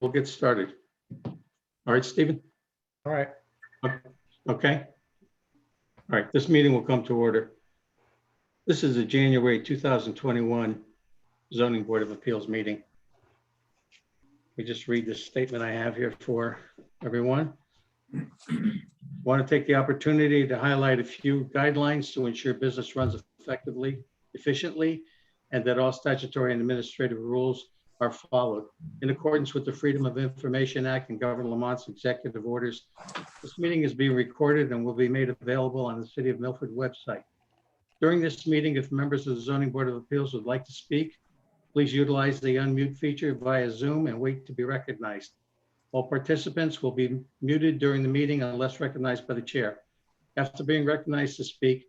we'll get started. All right, Stephen? All right. Okay. All right, this meeting will come to order. This is the January 2021 Zoning Board of Appeals meeting. We just read this statement I have here for everyone. Want to take the opportunity to highlight a few guidelines to ensure business runs effectively, efficiently, and that all statutory and administrative rules are followed. In accordance with the Freedom of Information Act and Governor Lamont's executive orders, this meeting is being recorded and will be made available on the City of Milford website. During this meeting, if members of the Zoning Board of Appeals would like to speak, please utilize the unmute feature via Zoom and wait to be recognized. All participants will be muted during the meeting unless recognized by the chair. After being recognized to speak,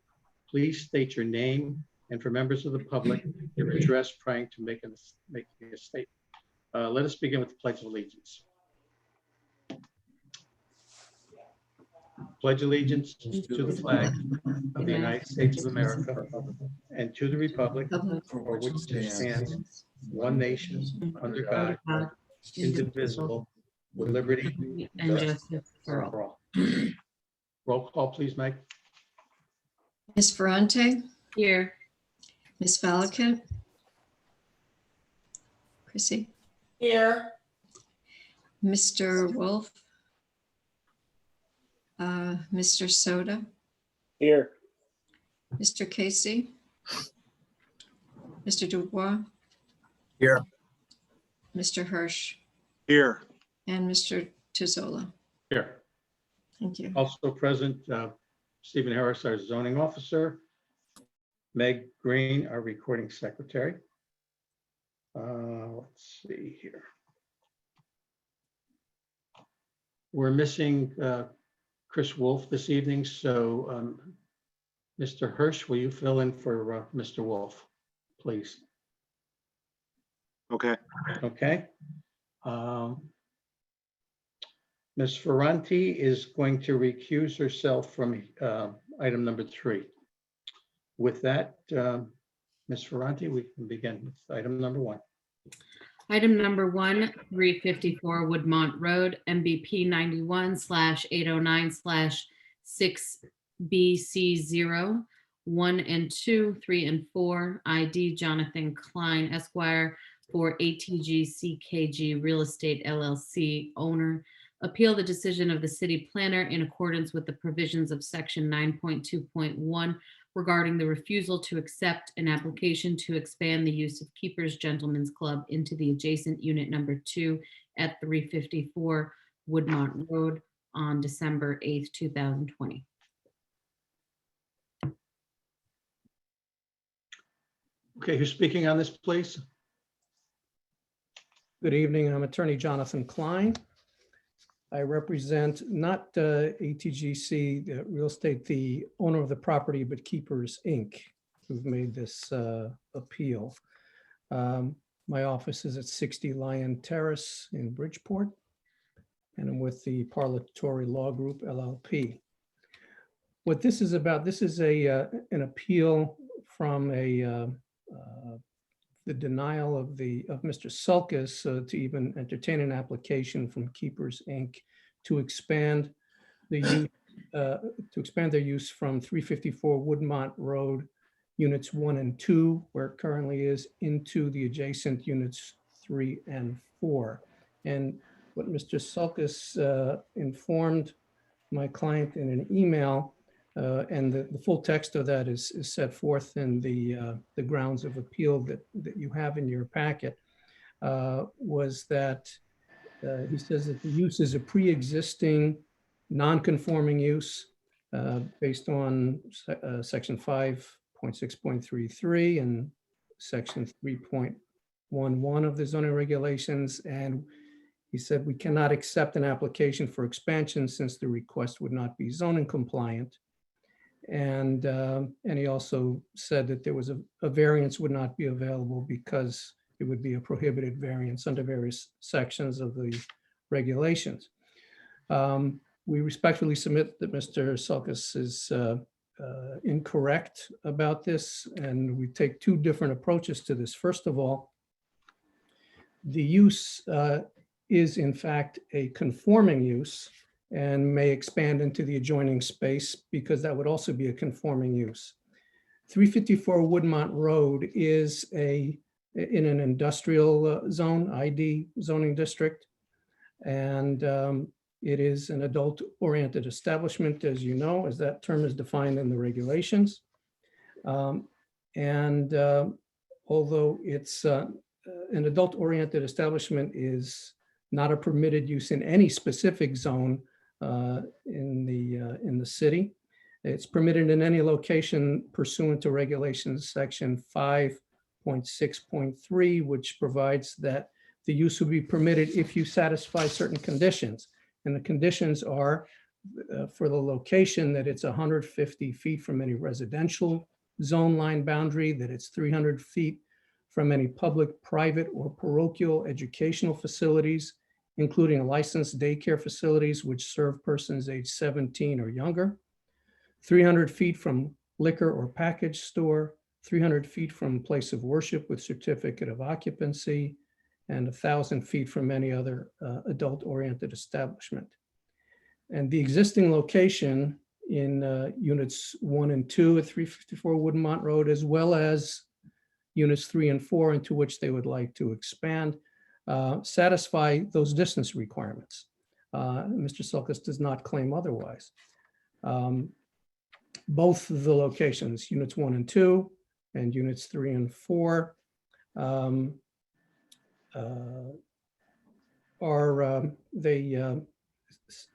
please state your name, and for members of the public, your address prior to making a statement. Let us begin with the Pledge of Allegiance. Pledge allegiance to the flag of the United States of America and to the republic for which it stands, one nation, under God, indivisible, with liberty and justice for all. Roll call, please, Meg. Ms. Ferrante? Here. Ms. Valakut? Chrissy? Here. Mr. Wolf? Mr. Soda? Here. Mr. Casey? Mr. Dubois? Here. Mr. Hirsch? Here. And Mr. Tizola? Here. Thank you. Also present, Stephen Harris, our zoning officer. Meg Green, our recording secretary. Let's see here. We're missing Chris Wolf this evening, so Mr. Hirsch, will you fill in for Mr. Wolf, please? Okay. Okay. Ms. Ferranti is going to recuse herself from item number 3. With that, Ms. Ferranti, we can begin with item number 1. Item number 1, 354 Woodmont Road, MBP 91/809/6BC0, 1 and 2, 3 and 4, ID Jonathan Klein, Esquire, for ATG CKG Real Estate LLC owner. Appeal the decision of the city planner in accordance with the provisions of section 9.2.1 regarding the refusal to accept an application to expand the use of Keepers Gentlemen's Club into the adjacent unit number 2 at 354 Woodmont Road on December 8th, 2020. Okay, who's speaking on this, please? Good evening. I'm Attorney Jonathan Klein. I represent not ATGC Real Estate, the owner of the property, but Keepers Inc., who've made this appeal. My office is at 60 Lion Terrace in Bridgeport, and I'm with the Parliatory Law Group, LLP. What this is about, this is an appeal from the denial of Mr. Sulkus to even entertain an application from Keepers Inc. to expand the use, their use from 354 Woodmont Road, units 1 and 2, where it currently is, into the adjacent units 3 and 4. And what Mr. Sulkus informed my client in an email, and the full text of that is set forth in the grounds of appeal that you have in your packet, was that he says that the use is a pre-existing non-conforming use based on section 5.6.33 and section 3.11 of the zoning regulations. And he said we cannot accept an application for expansion since the request would not be zoning compliant. And he also said that there was a variance would not be available because it would be a prohibited variance under various sections of the regulations. We respectfully submit that Mr. Sulkus is incorrect about this, and we take two different approaches to this. First of all, the use is in fact a conforming use and may expand into the adjoining space because that would also be a conforming use. 354 Woodmont Road is in an industrial zone, ID zoning district. And it is an adult-oriented establishment, as you know, as that term is defined in the regulations. Although it's an adult-oriented establishment is not a permitted use in any specific zone in the city. It's permitted in any location pursuant to regulations section 5.6.3, which provides that the use will be permitted if you satisfy certain conditions. And the conditions are for the location that it's 150 feet from any residential zone line boundary, that it's 300 feet from any public, private, or parochial educational facilities, including licensed daycare facilities which serve persons age 17 or younger, 300 feet from liquor or package store, 300 feet from place of worship with certificate of occupancy, and 1,000 feet from any other adult-oriented establishment. And the existing location in units 1 and 2 at 354 Woodmont Road, as well as units 3 and 4 into which they would like to expand, satisfy those distance requirements. Mr. Sulkus does not claim otherwise. Both of the locations, units 1 and 2 and units 3 and 4,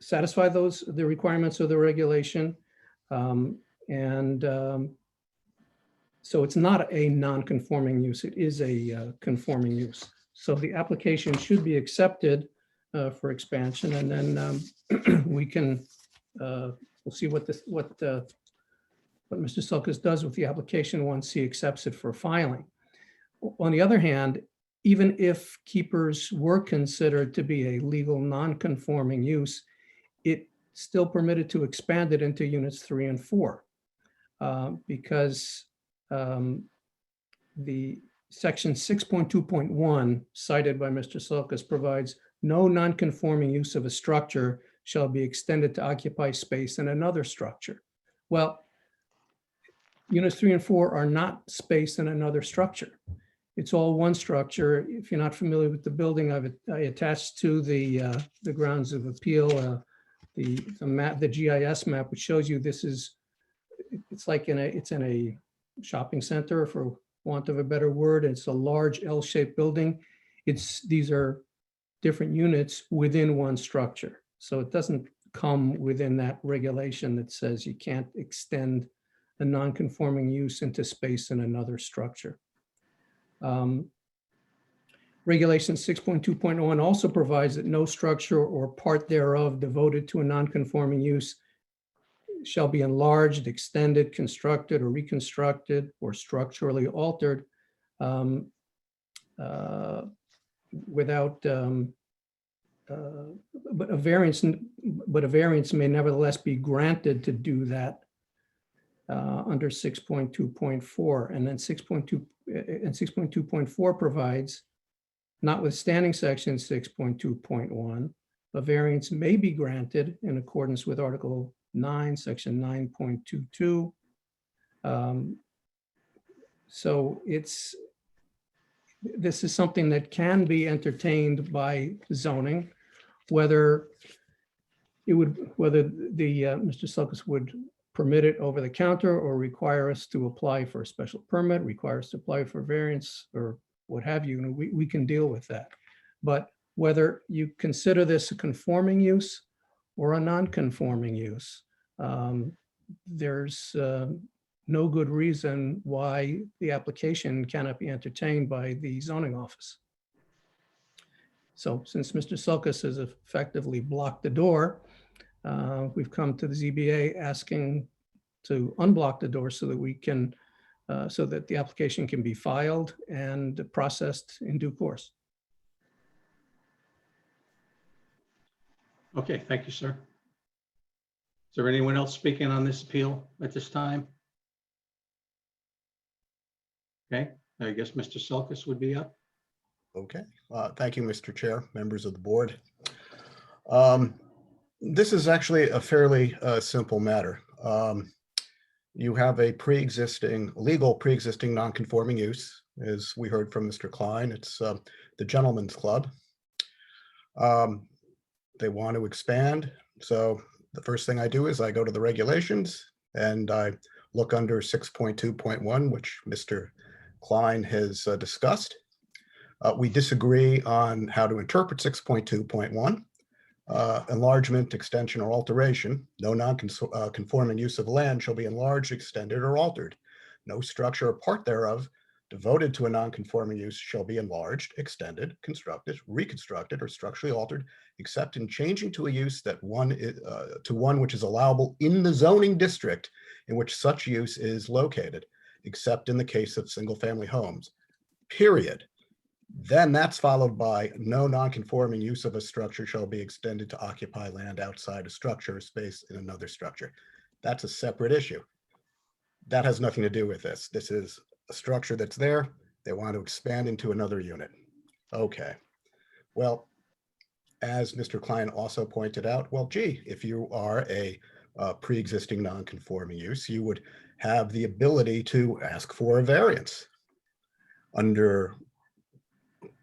satisfy the requirements of the regulation. So it's not a non-conforming use, it is a conforming use. So the application should be accepted for expansion, and then we can, we'll see what Mr. Sulkus does with the application once he accepts it for filing. On the other hand, even if keepers were considered to be a legal non-conforming use, it's still permitted to expand it into units 3 and 4 because the section 6.2.1 cited by Mr. Sulkus provides no non-conforming use of a structure shall be extended to occupy space in another structure. Well, units 3 and 4 are not space in another structure. It's all one structure. If you're not familiar with the building, I attached to the grounds of appeal the map, the GIS map, which shows you this is, it's in a shopping center, for want of a better word. It's a large L-shaped building. These are different units within one structure. So it doesn't come within that regulation that says you can't extend a non-conforming use into space in another structure. Regulation 6.2.1 also provides that no structure or part thereof devoted to a non-conforming use shall be enlarged, extended, constructed, or reconstructed, or structurally altered without, but a variance may nevertheless be granted to do that under 6.2.4, and then 6.2.4 provides, notwithstanding section 6.2.1, a variance may be granted in accordance with Article 9, section 9.22. So this is something that can be entertained by zoning, whether Mr. Sulkus would permit it over the counter or require us to apply for a special permit, require us to apply for variance or what have you, we can deal with that. But whether you consider this a conforming use or a non-conforming use, there's no good reason why the application cannot be entertained by the zoning office. So since Mr. Sulkus has effectively blocked the door, we've come to the ZBA asking to unblock the door so that we can, so that the application can be filed and processed in due course. Okay, thank you, sir. Is there anyone else speaking on this appeal at this time? Okay, I guess Mr. Sulkus would be up. Okay, thank you, Mr. Chair, members of the board. This is actually a fairly simple matter. You have a legal pre-existing non-conforming use, as we heard from Mr. Klein. It's the Gentleman's Club. They want to expand. So the first thing I do is I go to the regulations and I look under 6.2.1, which Mr. Klein has discussed. We disagree on how to interpret 6.2.1. Enlargement, extension, or alteration. No non-conforming use of land shall be enlarged, extended, or altered. No structure or part thereof devoted to a non-conforming use shall be enlarged, extended, constructed, reconstructed, or structurally altered, except in changing to a use that to one which is allowable in the zoning district in which such use is located, except in the case of single-family homes. Period. Then that's followed by no non-conforming use of a structure shall be extended to occupy land outside a structure or space in another structure. That's a separate issue. That has nothing to do with this. This is a structure that's there. They want to expand into another unit. Okay. Well, as Mr. Klein also pointed out, well, gee, if you are a pre-existing non-conforming use, you would have the ability to ask for a variance under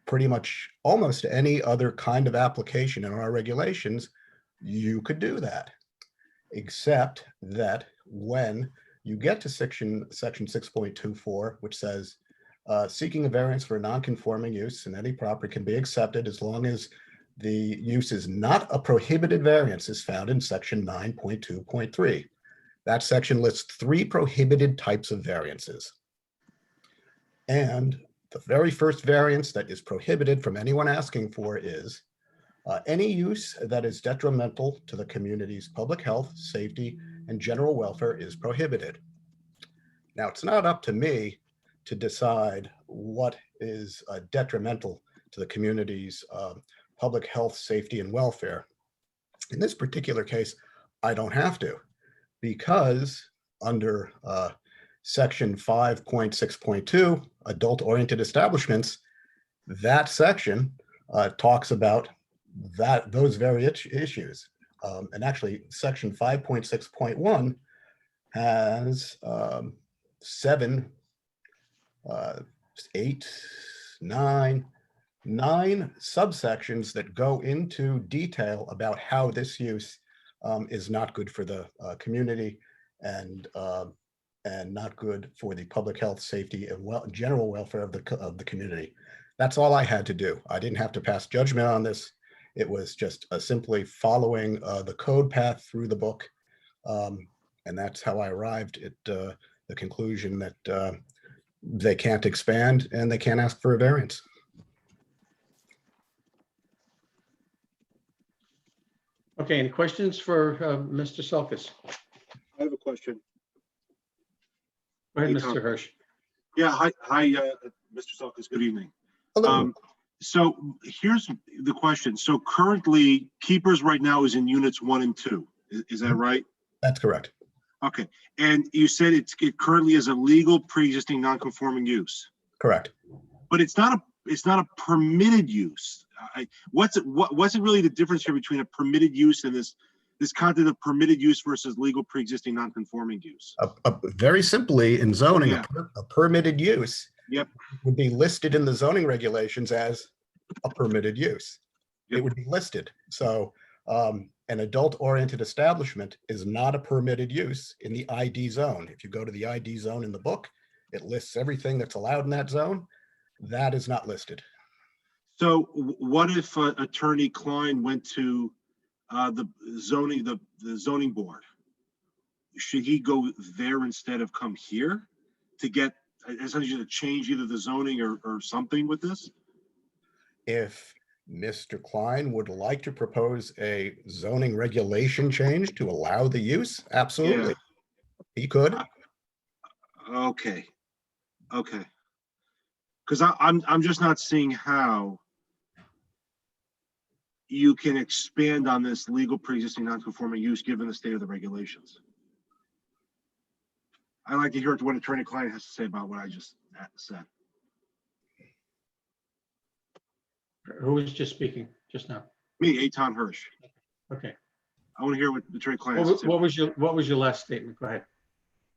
pretty much almost any other kind of application in our regulations. You could do that, except that when you get to section 6.24, which says seeking a variance for a non-conforming use in any property can be accepted as long as the use is not a prohibited variance, is found in section 9.2.3. That section lists 3 prohibited types of variances. And the very first variance that is prohibited from anyone asking for is any use that is detrimental to the community's public health, safety, and general welfare is prohibited. Now, it's not up to me to decide what is detrimental to the community's public health, safety, and welfare. In this particular case, I don't have to, because under section 5.6.2, adult-oriented establishments, that section talks about those very issues. And actually, section 5.6.1 has 7, 8, 9 subsections that go into detail about how this use is not good for the community and not good for the public health, safety, and general welfare of the community. That's all I had to do. I didn't have to pass judgment on this. It was just simply following the code path through the book. And that's how I arrived at the conclusion that they can't expand and they can't ask for a variance. Okay, any questions for Mr. Sulkus? I have a question. Go ahead, Hey, Mr. Tom. Hirsch. Yeah, hi, Mr. Salkis, good evening. Hello. So here's the question. So currently, Keepers right now is in units 1 and 2. Is that right? That's correct. Okay. And you said it currently is a legal pre-existing non-conforming use, Correct. but it's not a permitted use. What's it really the difference here between a permitted use and this content of permitted use versus legal pre-existing non-conforming use? Very simply, in zoning, Yeah. a permitted use Yep. would be listed in the zoning regulations as a permitted use. Yep. It would be listed. So an adult-oriented establishment is not a permitted use in the ID zone. If you go to the ID zone in the book, it lists everything that's allowed in that zone. That is not listed. So what if Attorney Klein went to the zoning board? Should he go there instead of come here to get essentially to change either the zoning or something with this? If Mr. Klein would like to propose a zoning regulation change to allow the use, absolutely. He could. Okay. Because I'm just not seeing how you can expand on this legal pre-existing non-conforming use given the state of the regulations. I'd like to hear what Attorney Klein has to say about what I just said. Who was just speaking just now? Me, Eitan Hirsch. Okay. I want to hear what Attorney Klein has to say. What was your last statement? Go ahead.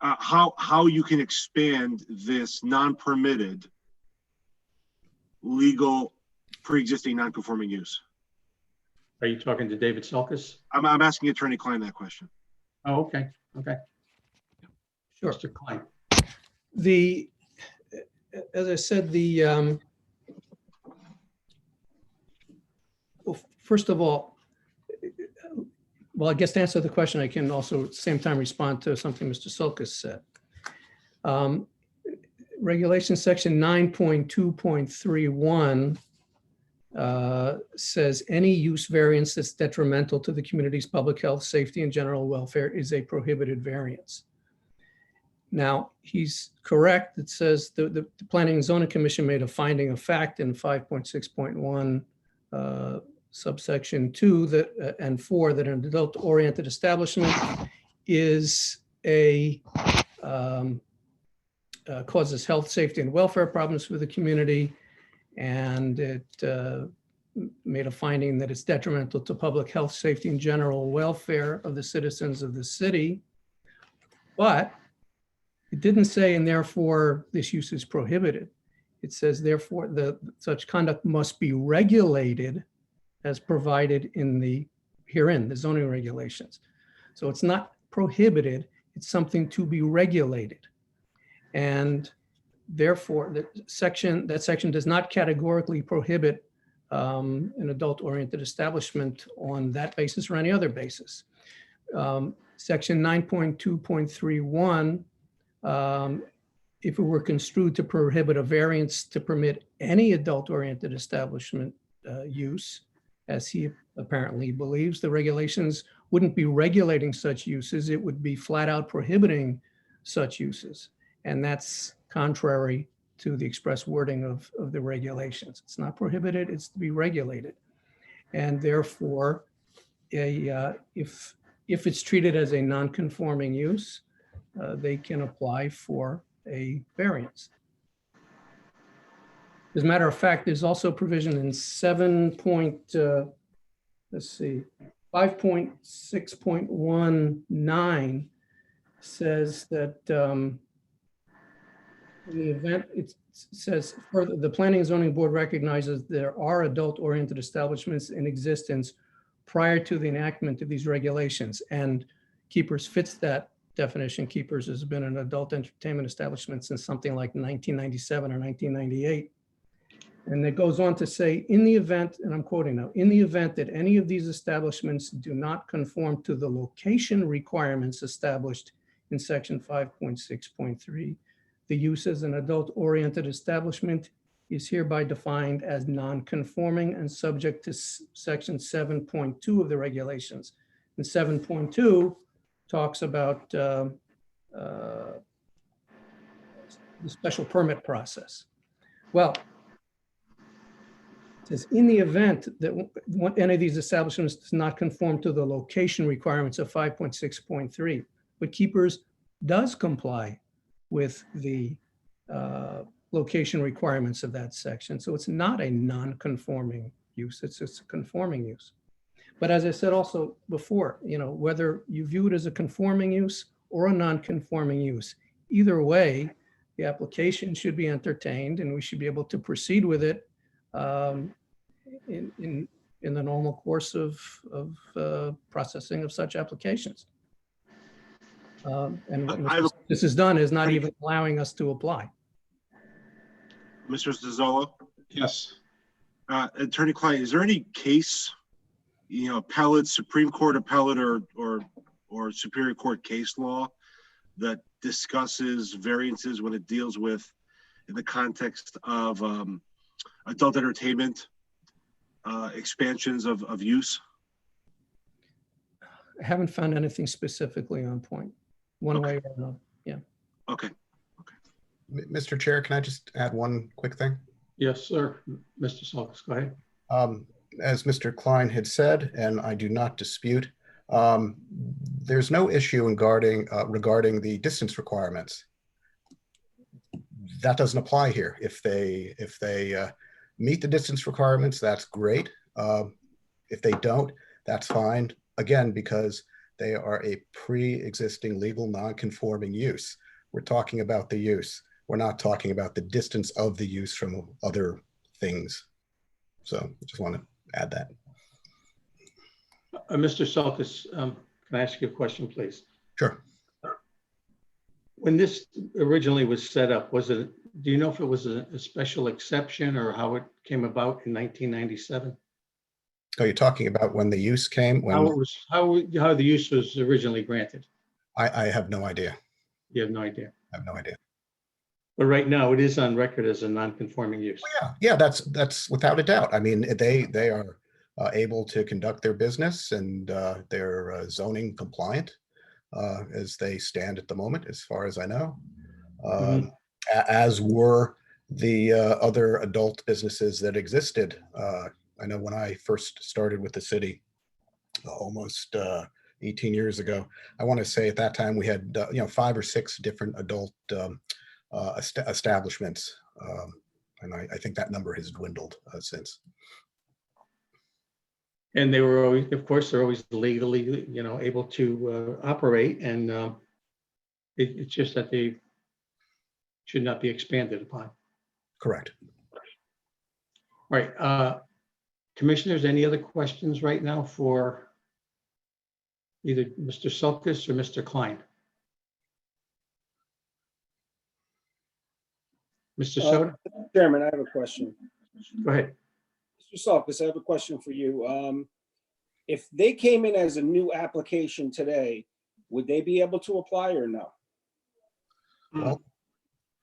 How you can expand this non-permitted legal pre-existing non-conforming use. Are you talking to David Selkis? I'm asking Attorney Klein that question. Oh, okay. Okay. Sure. Mr. Klein. As I said, well, first of all, well, I guess to answer the question, I can also at the same time respond to something Mr. Sulkus said. Regulation section 9.2.31 says any use variance that's detrimental to the community's public health, safety, and general welfare is a prohibited variance. Now, he's correct. It says the Planning and Zoning Commission made a finding of fact in 5.6.1 subsection 2 and 4 that an adult-oriented establishment is causes health, safety, and welfare problems for the community, and it made a finding that it's detrimental to public health, safety, and general welfare of the citizens of the city. But it didn't say, and therefore this use is prohibited. It says, therefore, such conduct must be regulated as provided in the zoning regulations. So it's not prohibited, it's something to be regulated. And therefore, that section does not categorically prohibit an adult-oriented establishment on that basis or any other basis. Section 9.2.31, if it were construed to prohibit a variance to permit any adult-oriented establishment use, as he apparently believes, the regulations wouldn't be regulating such uses, it would be flat out prohibiting such uses. And that's contrary to the express wording of the regulations. It's not prohibited, it's to be regulated. And therefore, if it's treated as a non-conforming use, they can apply for a variance. As a matter of fact, there's also provision in 5.6.19 says that in the event, it says further, the Planning and Zoning Board recognizes there are adult-oriented establishments in existence prior to the enactment of these regulations, and Keepers fits that definition. Keepers has been an adult entertainment establishment since something like 1997 or 1998. And it goes on to say, in the event, and I'm quoting now, in the event that any of these establishments do not conform to the location requirements established in section 5.6.3, the use as an adult-oriented establishment is hereby defined as non-conforming and subject to section 7.2 of the regulations. And 7.2 talks about the special permit process. Well, it says in the event that any of these establishments does not conform to the location requirements of 5.6.3, but Keepers does comply with the location requirements of that section. So it's not a non-conforming use, it's a conforming use. But as I said also before, whether you view it as a conforming use or a non-conforming use, either way, the application should be entertained and we should be able to proceed with it in the normal course of processing of such applications. And what this is done is not even allowing us to apply. Mr. Zazzola? Yes. Attorney Klein, is there any case, appellate, Supreme Court appellate or Superior Court case law that discusses variances when it deals with, in the context of adult entertainment, expansions of use? I haven't found anything specifically on point, one way or another. Yeah. Okay. Mr. Chair, can I just add one quick thing? Yes, sir. Mr. Sulkus, go ahead. As Mr. Klein had said, and I do not dispute, there's no issue regarding the distance requirements. That doesn't apply here. If they meet the distance requirements, that's great. If they don't, that's fine. Again, because they are a pre-existing legal non-conforming use. We're talking about the use. We're not talking about the distance of the use from other things. So I just want to add that. Mr. Sulkus, can I ask you a question, please? Sure. When this originally was set up, do you know if it was a special exception or how it came about in 1997? Are you talking about when the use came? When How the use was originally granted? I have no idea. You have no idea. I have no idea. But right now it is on record as a non-conforming use. Yeah, that's without a doubt. I mean, they are able to conduct their business, and they're zoning compliant as they stand at the moment, as far as I know. As were the other adult businesses that existed. I know when I first started with the city almost 18 years ago, I want to say at that time we had 5 or 6 different adult establishments. And I think that number has dwindled since. And they were always, of course, they're always legally, able to operate, and it's just that they should not be expanded upon. Correct. All right, commissioners, any other questions right now for either Mr. Sulkus or Mr. Klein? Mr. Soto, Chairman, I have a question. go ahead. Mr. Sulkus, I have a question for you. If they came in as a new application today, would they be able to apply or no? Well,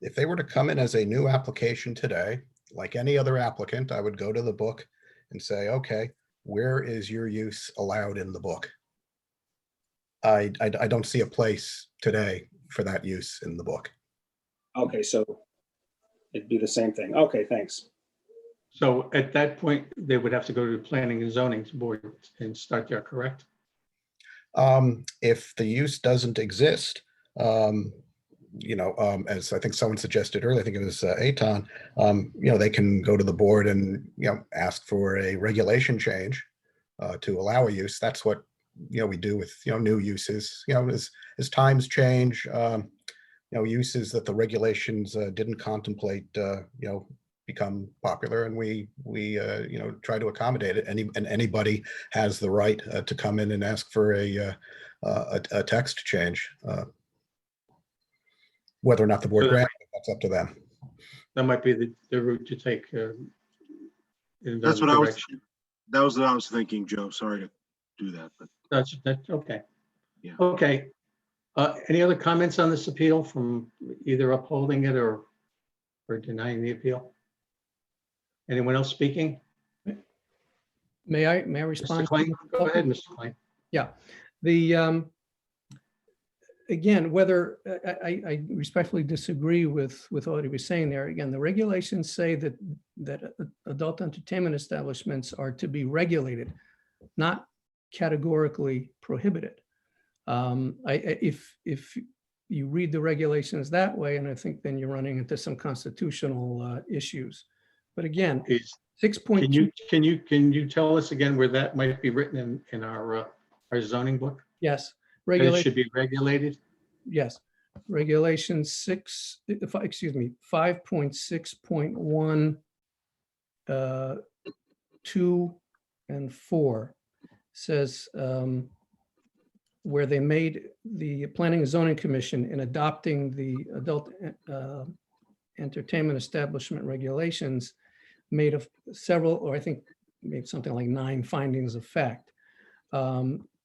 if they were to come in as a new application today, like any other applicant, I would go to the book and say, okay, where is your use allowed in the book? I don't see a place today for that use in the book. Okay, so it'd be the same thing. Okay, thanks. So at that point, they would have to go to the Planning and Zoning Board and start there, correct? If the use doesn't exist, as I think someone suggested earlier, I think it was Eitan, they can go to the board and, ask for a regulation change to allow a use. That's what, we do with, new uses, as times change, uses that the regulations didn't contemplate, become popular, and we try to accommodate it. And anybody has the right to come in and ask for a text change. Whether or not the board grants it, that's up to them. That might be the route to take. That's what that was what I was thinking, Joe. Sorry to do that, but That's okay. Yeah. Okay. Any other comments on this appeal from either upholding it or denying the appeal? Anyone else speaking? May I Mr. respond? Klein, go ahead, Mr. Klein. Yeah, again, whether I respectfully disagree with what he was saying there. Again, the regulations say that adult entertainment establishments are to be regulated, not categorically prohibited. If you read the regulations that way, and I think then you're running into some constitutional issues. But again, 6.2. Can you tell us again where that might be written in our zoning book? Yes. That it should be regulated? Yes. Regulation 5.6.1, 2 and 4 says where they made the Planning and Zoning Commission in adopting the adult entertainment establishment regulations made of several, or I think made something like 9 findings of fact.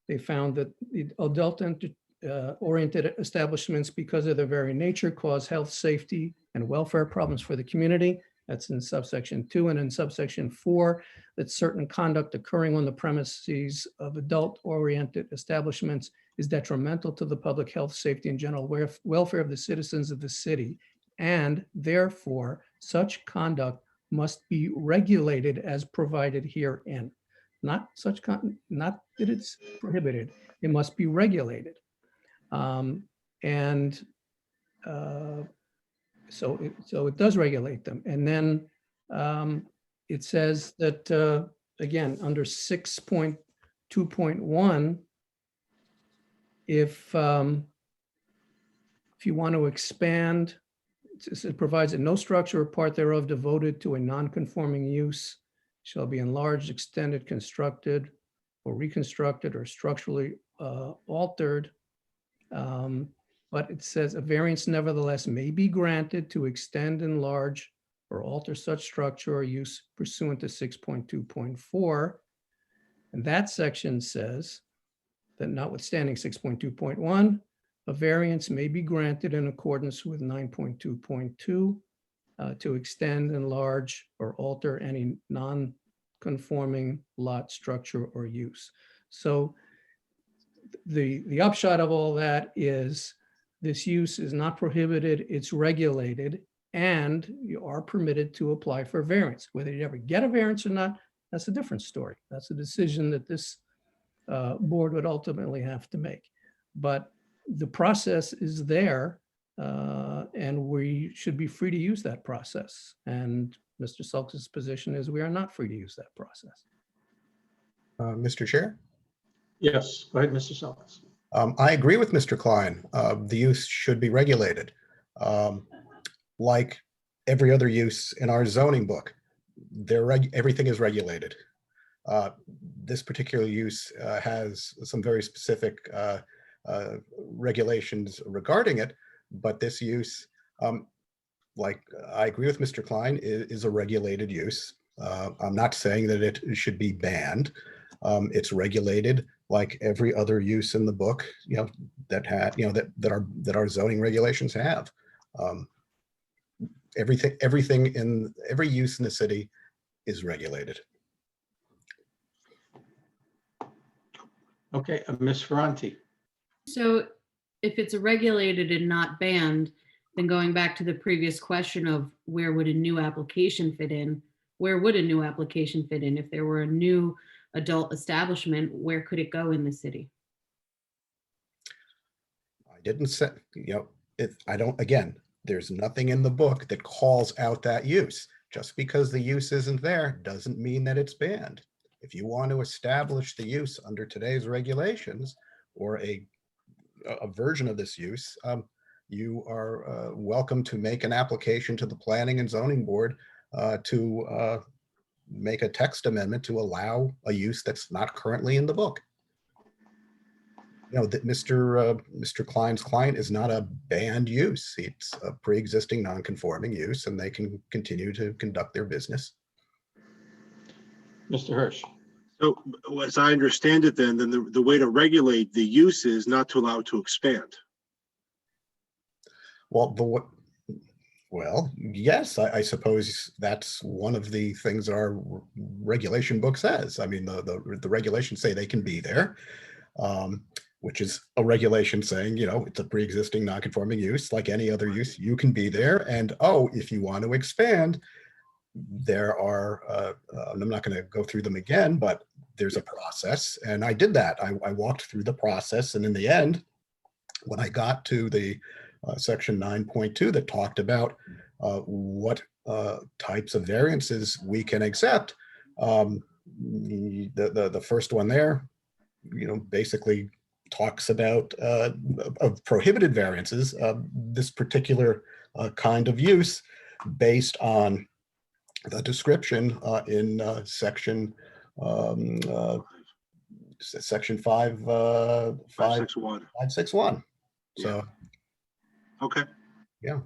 They found that the adult oriented establishments, because of their very nature, cause health, safety, and welfare problems for the community. That's in subsection 2, and in subsection 4, that certain conduct occurring on the premises of adult oriented establishments is detrimental to the public health, safety, and general welfare of the citizens of the city. And therefore, such conduct must be regulated as provided herein. Not that it's prohibited, it must be regulated. So it does regulate them. And then it says that, again, under 6.2.1, if you want to expand, it provides that no structure or part thereof devoted to a non-conforming use shall be enlarged, extended, constructed, or reconstructed, or structurally altered. But it says a variance nevertheless may be granted to extend, enlarge, or alter such structure or use pursuant to 6.2.4. And that section says that notwithstanding 6.2.1, a variance may be granted in accordance with 9.2.2 to extend, enlarge, or alter any non-conforming lot, structure, or use. So the upshot of all that is this use is not prohibited, it's regulated, and you are permitted to apply for variance. Whether you ever get a variance or not, that's a different story. That's a decision that this board would ultimately have to make. But the process is there, and we should be free to use that process. And Mr. Sulk's position is we are not free to use that process. Mr. Chair? Yes, go ahead, Mr. Sulkis. I agree with Mr. Klein. The use should be regulated. Like every other use in our zoning book, everything is regulated. This particular use has some very specific regulations regarding it, but this use, like I agree with Mr. Klein, is a regulated use. I'm not saying that it should be banned. It's regulated like every other use in the book, that our zoning regulations have. Everything in every use in the city is regulated. Okay, Ms. Ferranti. So if it's regulated and not banned, then going back to the previous question of where would a new application fit in, where would a new application fit in? If there were a new adult establishment, where could it go in the city? I didn't say, again, there's nothing in the book that calls out that use. Just because the use isn't there doesn't mean that it's banned. If you want to establish the use under today's regulations or a version of this use, you are welcome to make an application to the Planning and Zoning Board to make a text amendment to allow a use that's not currently in the book. That Mr. Klein's client is not a banned use. It's a pre-existing non-conforming use, and they can continue to conduct their business. Mr. Hirsch. So as I understand it, then the way to regulate the use is not to allow it to expand. Well, yes, I suppose that's one of the things our regulation book says. I mean, the regulations say they can be there, which is a regulation saying, it's a pre-existing non-conforming use like any other use. You can be there, and if you want to expand, there are, I'm not going to go through them again, but there's a process, and I did that. I walked through the process, and in the end, when I got to the section 9.2 that talked about what types of variances we can accept, the first one there, basically talks about of prohibited variances, this particular kind of use based on the description in section 561. So, okay. Yeah.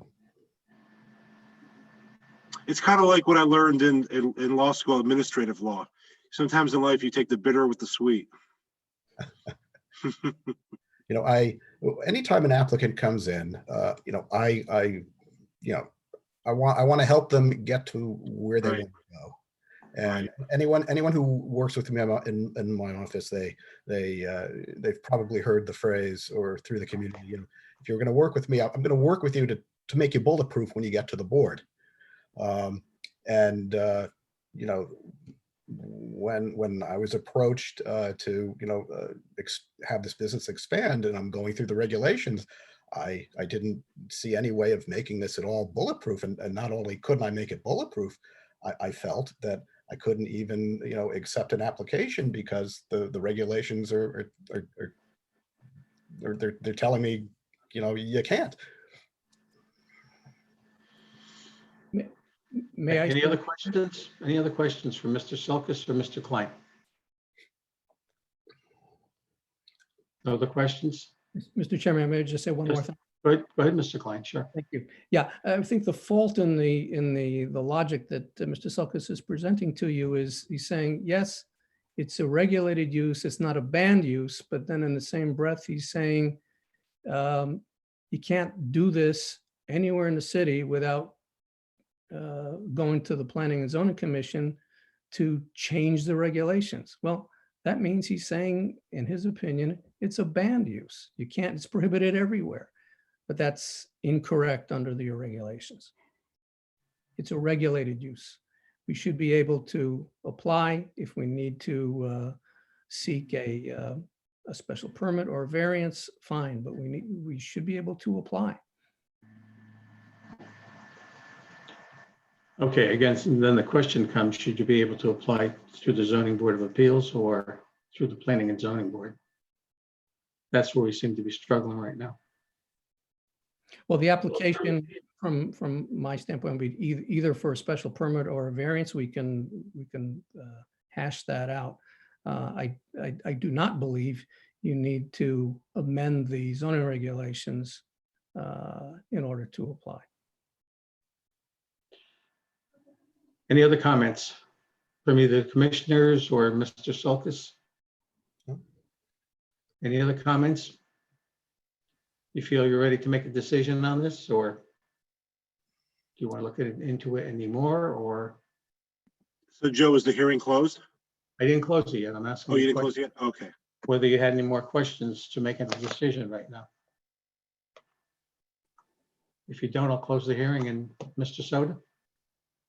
It's kind of like what I learned in law school, administrative law. Sometimes in life you take the bitter with the sweet. Anytime an applicant comes in, I want to help them get to where they want to go. And anyone who works with me in my office, they've probably heard the phrase, or through the community, if you're going to work with me, I'm going to work with you to make you bulletproof when you get to the board. When I was approached to have this business expand, and I'm going through the regulations, I didn't see any way of making this at all bulletproof. And not only couldn't I make it bulletproof, I felt that I couldn't even, accept an application because the regulations they're telling me, you can't. May I? Any other questions? Any other questions for Mr. Sulkus or Mr. Klein? No other questions? Mr. Chairman, may I just say one more Yes. thing? Go ahead, Mr. Klein, sure. Thank you. Yeah, I think the fault in the logic that Mr. Sulkus is presenting to you is he's saying, yes, it's a regulated use, it's not a banned use, but then in the same breath, he's saying you can't do this anywhere in the city without going to the Planning and Zoning Commission to change the regulations. Well, that means he's saying, in his opinion, it's a banned use. You can't, it's prohibited everywhere. But that's incorrect under the regulations. It's a regulated use. We should be able to apply if we need to seek a special permit or a variance, fine, but we should be able to apply. Okay, again, then the question comes, should you be able to apply through the Zoning Board of Appeals or through the Planning and Zoning Board? That's where we seem to be struggling right now. Well, the application from my standpoint would be either for a special permit or a variance. We can hash that out. I do not believe you need to amend the zoning regulations in order to apply. Any other comments from either commissioners or Mr. Sulkus? No. Any other comments? You feel you're ready to make a decision on this, or do you want to look into it anymore, or? So Joe, is the hearing closed? I didn't close it yet. I'm asking. Oh, you you didn't close it yet? Okay. whether you had any more questions to make a decision right now. If you don't, I'll close the hearing. And Mr. Soda?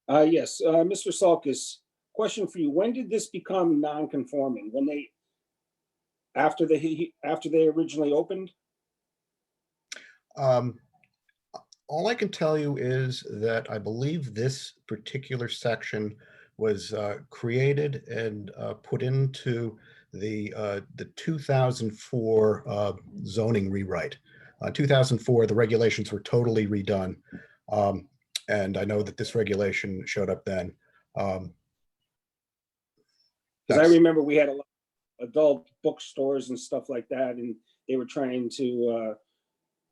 Yes, Mr. Sulkus, question for you. When did this become non-conforming? When after they originally opened? All I can tell you is that I believe this particular section was created and put into the 2004 zoning rewrite. 2004, the regulations were totally redone. And I know that this regulation showed up then. Because I remember we had a lot of adult bookstores and stuff like that, and they were trying to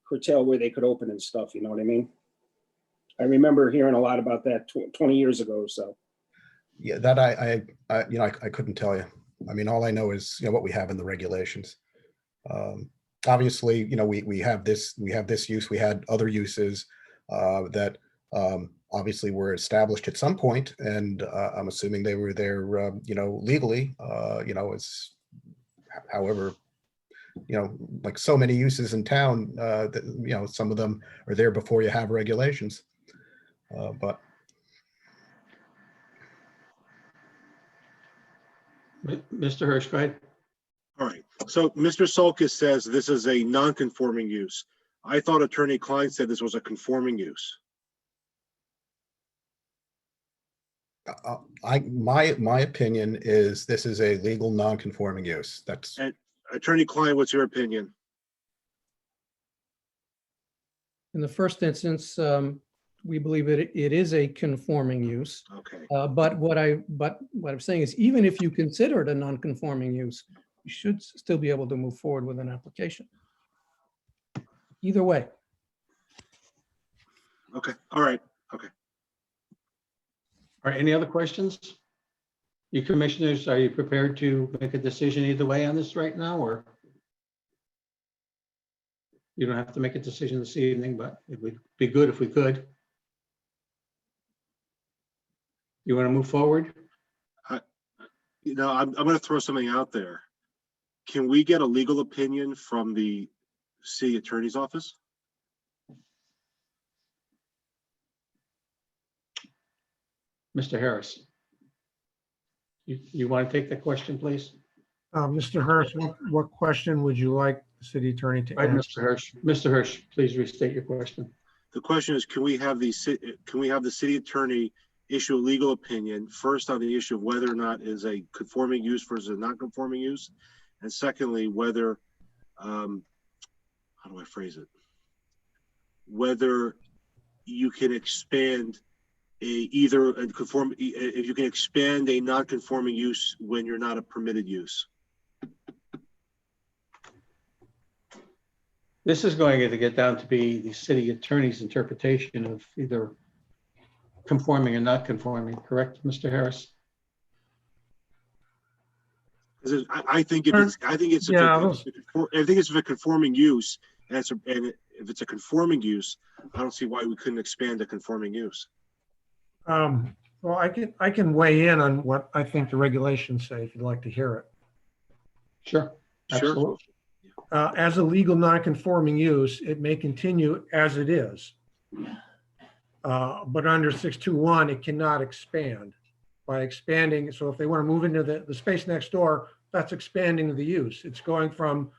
curtail where they could open and stuff, you know what I mean? I remember hearing a lot about that 20 years ago or so. Yeah, that I couldn't tell you. I mean, all I know is, what we have in the regulations. Obviously, we have this use, we had other uses that obviously were established at some point, and I'm assuming they were there, legally, as however, like so many uses in town, that, some of them are there before you have regulations. But Mr. Hirsch, go ahead. All right. So Mr. Sulkus says this is a non-conforming use. I thought Attorney Klein said this was a conforming use. my opinion is this is a legal non-conforming use. That's And Attorney Klein, what's your opinion? In the first instance, we believe it is a conforming use. Okay. But what I'm saying is, even if you consider it a non-conforming use, you should still be able to move forward with an application. Either way. Okay. All right. Okay. All right, any other questions? You commissioners, are you prepared to make a decision either way on this right now, or? You don't have to make a decision this evening, but it would be good if we could. You want to move forward? I'm going to throw something out there. Can we get a legal opinion from the city attorney's office? Mr. Harris. You want to take the question, please? Mr. Hirsch, what question would you like the city attorney to Right, answer? Mr. Hirsch. Mr. Hirsch, please restate your question. The question is, can we have the city attorney issue a legal opinion, first on the issue of whether or not is a conforming use versus a non-conforming use, and secondly, whether, how do I phrase it? Whether you can expand either a if you can expand a non-conforming use when you're not a permitted use. This is going to get down to be the city attorney's interpretation of either conforming and not conforming, correct, Mr. Harris? I think it's a conforming use, and if it's a conforming use, I don't see why we couldn't expand a conforming use. Well, I can weigh in on what I think the regulations say, if you'd like to hear it. Sure, absolutely. As a legal non-conforming use, it may continue as it is. But under 621, it cannot expand. By expanding, so if they want to move into the space next door, that's expanding the use. It's going from,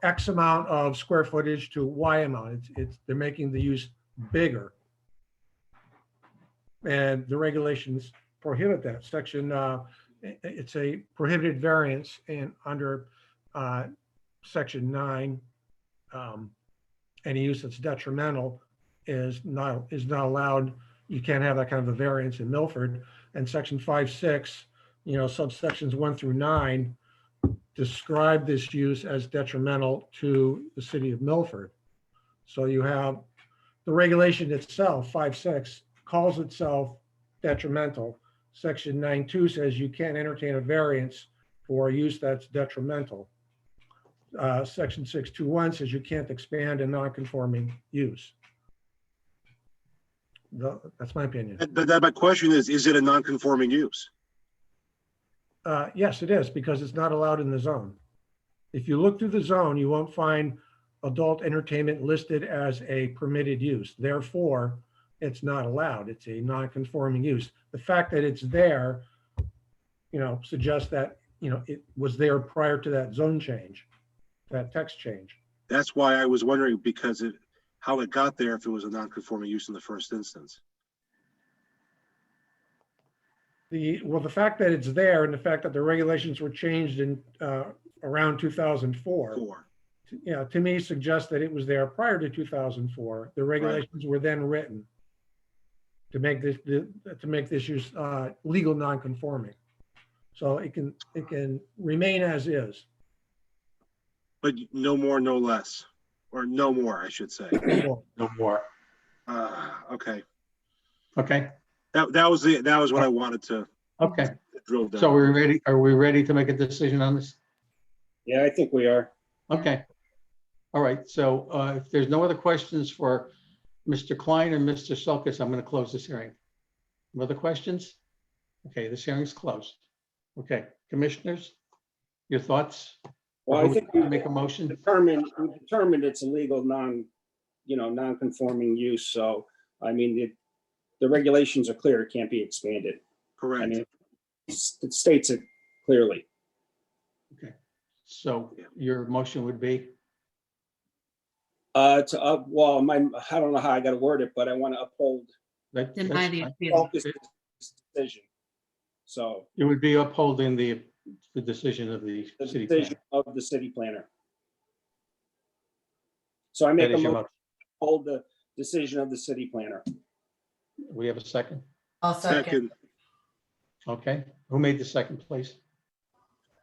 X amount of square footage to Y amount. They're making the use bigger. And the regulations prohibit that. It's a prohibited variance, and under Section 9, any use that's detrimental is not allowed. You can't have that kind of a variance in Milford. And Section 5.6, subsections 1 through 9 describe this use as detrimental to the city of Milford. So you have the regulation itself, 5.6, calls itself detrimental. Section 9.2 says you can't entertain a variance for a use that's detrimental. Section 6.2.1 says you can't expand a non-conforming use. That's my opinion. But my question is it a non-conforming use? Yes, it is, because it's not allowed in the zone. If you look through the zone, you won't find adult entertainment listed as a permitted use. Therefore, it's not allowed. It's a non-conforming use. The fact that it's there, suggests that, it was there prior to that zone change, that text change. That's why I was wondering, because how it got there if it was a non-conforming use in the first instance. The fact that it's there and the fact that the regulations were changed in around 2004, to me suggests that it was there prior to 2004. The regulations were then written to make this use legal non-conforming. So it can remain as is. But no more, no less, or no more, I should say. No more. Okay. Okay. That was what I wanted to. Okay. Drill down. So are we ready to make a decision on this? Yeah, I think we are. Okay. All right. So if there's no other questions for Mr. Klein or Mr. Sulkus, I'm going to close this hearing. No other questions? Okay, this hearing's closed. Okay, commissioners, your thoughts? Well, I think we make a motion. determined it's a legal non-conforming use. So, I mean, the regulations are clear. It can't be expanded. Correct. I mean, it states it clearly. Okay. So your motion would be? Well, I don't know how I got to word it, but I want to uphold Deny the appeal. this decision. So It would be upholding the decision of the city decision planner. of the city planner. So I make That a is your motion to uphold the decision of the city planner. We have a second? I'll second. Okay. Who made the second, please?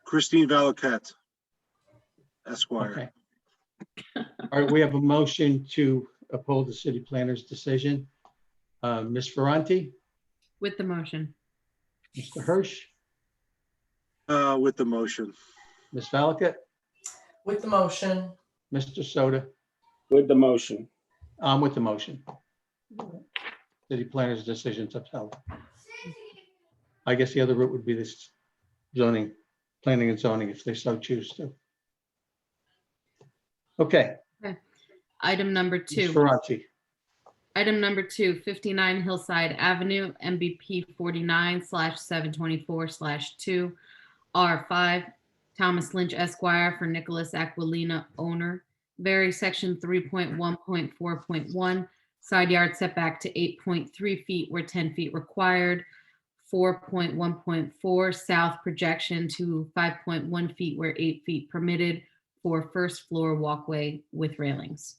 Christine Valaket, Esquire. Okay. All right, we have a motion to uphold the city planner's decision. Ms. Ferranti, With the motion. Mr. Hirsch, With the motion. Ms. Valaket, With the motion. Mr. Soda. With the motion. I'm with the motion. City planner's decision's upheld. I guess the other route would be this zoning, planning and zoning, if they so choose to. Okay. Item number Ms. 2. Ferranti. Item number 2, 59 Hillside Avenue, MBP 49/724/2, R5, Thomas Lynch Esquire for Nicholas Aquilina, owner. Vary section 3.1.4.1, Side yard setback to 8.3 feet where 10 feet required. 4.1.4 south projection to 5.1 feet where 8 feet permitted for first floor walkway with railings.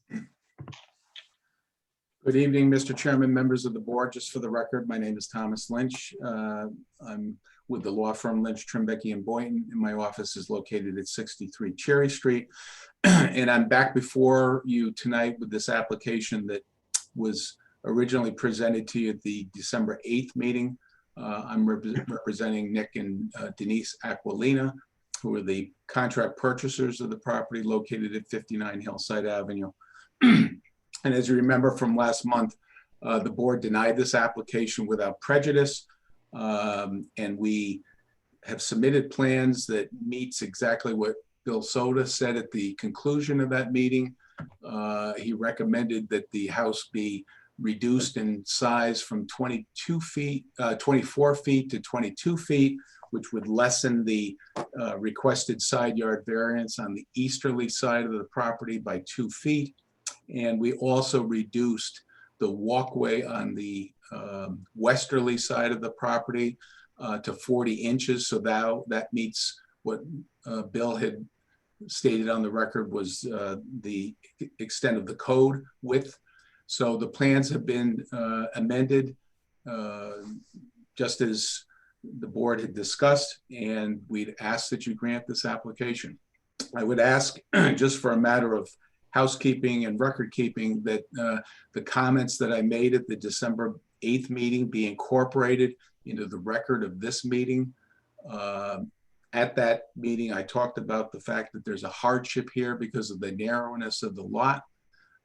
Good evening, Mr. Chairman, members of the board. Just for the record, my name is Thomas Lynch. I'm with the law firm Lynch, Trimbecky and Boynton, and my office is located at 63 Cherry Street. And I'm back before you tonight with this application that was originally presented to you at the December 8th meeting. I'm representing Nick and Denise Aquilina, who are the contract purchasers of the property located at 59 Hillside Avenue. And as you remember from last month, the board denied this application without prejudice. And we have submitted plans that meets exactly what Bill Soda said at the conclusion of that meeting. He recommended that the house be reduced in size from 24 feet to 22 feet, which would lessen the requested side yard variance on the easterly side of the property by 2 feet. And we also reduced the walkway on the westerly side of the property to 40 inches. So that meets what Bill had stated on the record was the extent of the code width. So the plans have been amended just as the board had discussed, and we'd ask that you grant this application. I would ask, just for a matter of housekeeping and record keeping, that the comments that I made at the December 8th meeting be incorporated into the record of this meeting. At that meeting, I talked about the fact that there's a hardship here because of the narrowness of the lot.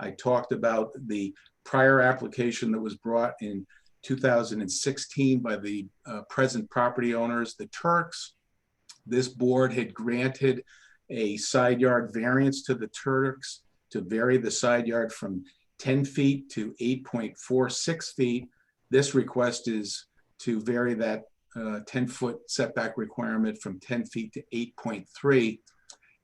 I talked about the prior application that was brought in 2016 by the present property owners, the Turks. This board had granted a side yard variance to the Turks to vary the side yard from 10 feet to 8.46 feet. This request is to vary that 10-foot setback requirement from 10 feet to 8.3.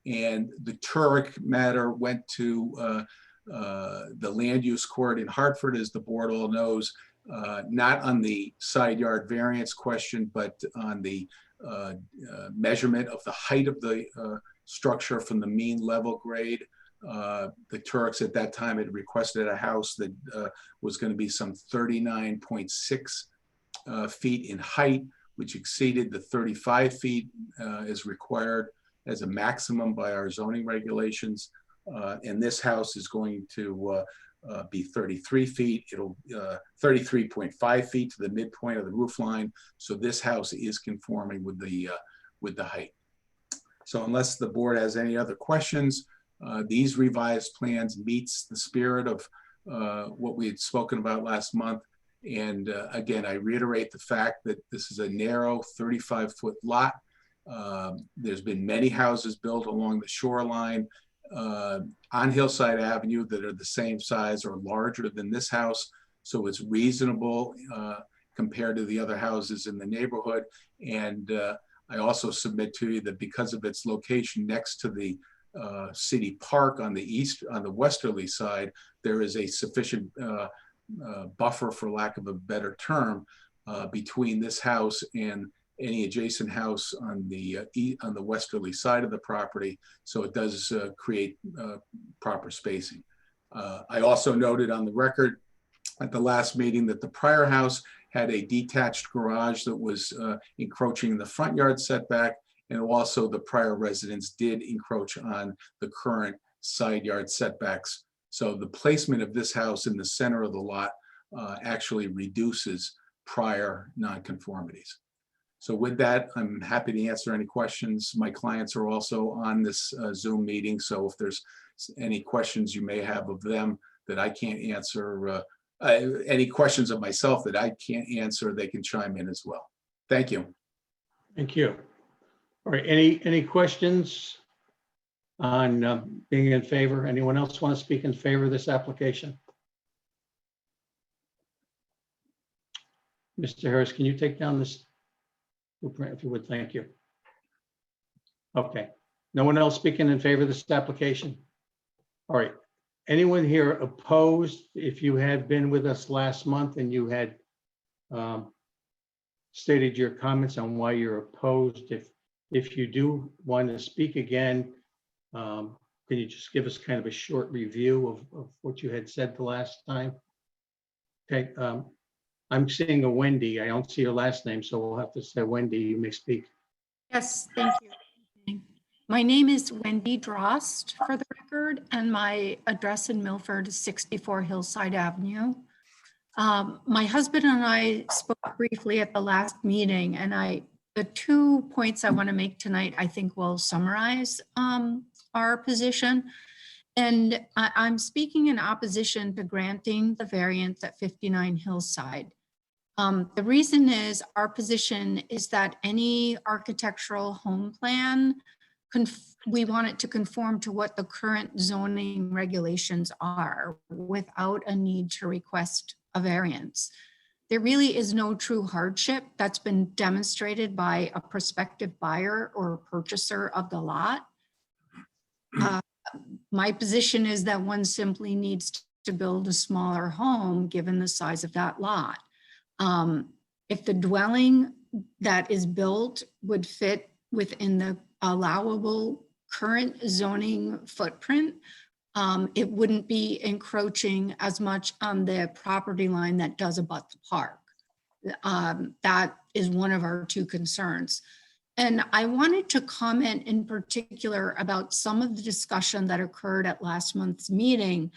And the Turk matter went to the land use court in Hartford, as the board all knows, not on the side yard variance question, but on the measurement of the height of the structure from the mean level grade. The Turks at that time had requested a house that was going to be some 39.6 feet in height, which exceeded the 35 feet as required as a maximum by our zoning regulations. And this house is going to be 33 feet. It'll 33.5 feet to the midpoint of the roof line. So this house is conforming with the height. So unless the board has any other questions, these revised plans meets the spirit of what we had spoken about last month. And again, I reiterate the fact that this is a narrow 35-foot lot. There's been many houses built along the shoreline on Hillside Avenue that are the same size or larger than this house. So it's reasonable compared to the other houses in the neighborhood. And I also submit to you that because of its location next to the city park on the westerly side, there is a sufficient buffer, for lack of a better term, between this house and any adjacent house on the westerly side of the property. So it does create proper spacing. I also noted on the record at the last meeting that the prior house had a detached garage that was encroaching the front yard setback, and also the prior residents did encroach on the current side yard setbacks. So the placement of this house in the center of the lot actually reduces prior nonconformities. So with that, I'm happy to answer any questions. My clients are also on this Zoom meeting, so if there's any questions you may have of them that I can't answer, any questions of myself that I can't answer, they can chime in as well. Thank you. Thank you. All right, any questions on being in favor? Anyone else want to speak in favor of this application? Mr. Harris, can you take down this blueprint if you would? Thank you. Okay, no one else speaking in favor of this application? All right, Anyone here opposed? If you had been with us last month and you had stated your comments on why you're opposed, if you do want to speak again, can you just give us kind of a short review of what you had said the last time? Okay, I'm seeing a Wendy. I don't see your last name, so we'll have to say Wendy, you may speak. Yes, thank you. My name is Wendy Drost, for the record, and my address in Milford is 64 Hillside Avenue. My husband and I spoke briefly at the last meeting, and the 2 points I want to make tonight, I think will summarize our position. And I'm speaking in opposition to granting the variance at 59 Hillside. The reason is our position is that any architectural home plan, we want it to conform to what the current zoning regulations are without a need to request a variance. There really is no true hardship that's been demonstrated by a prospective buyer or purchaser of the lot. My position is that one simply needs to build a smaller home given the size of that lot. If the dwelling that is built would fit within the allowable current zoning footprint, it wouldn't be encroaching as much on the property line that does abut the park. That is one of our 2 concerns. And I wanted to comment in particular about some of the discussion that occurred at last month's meeting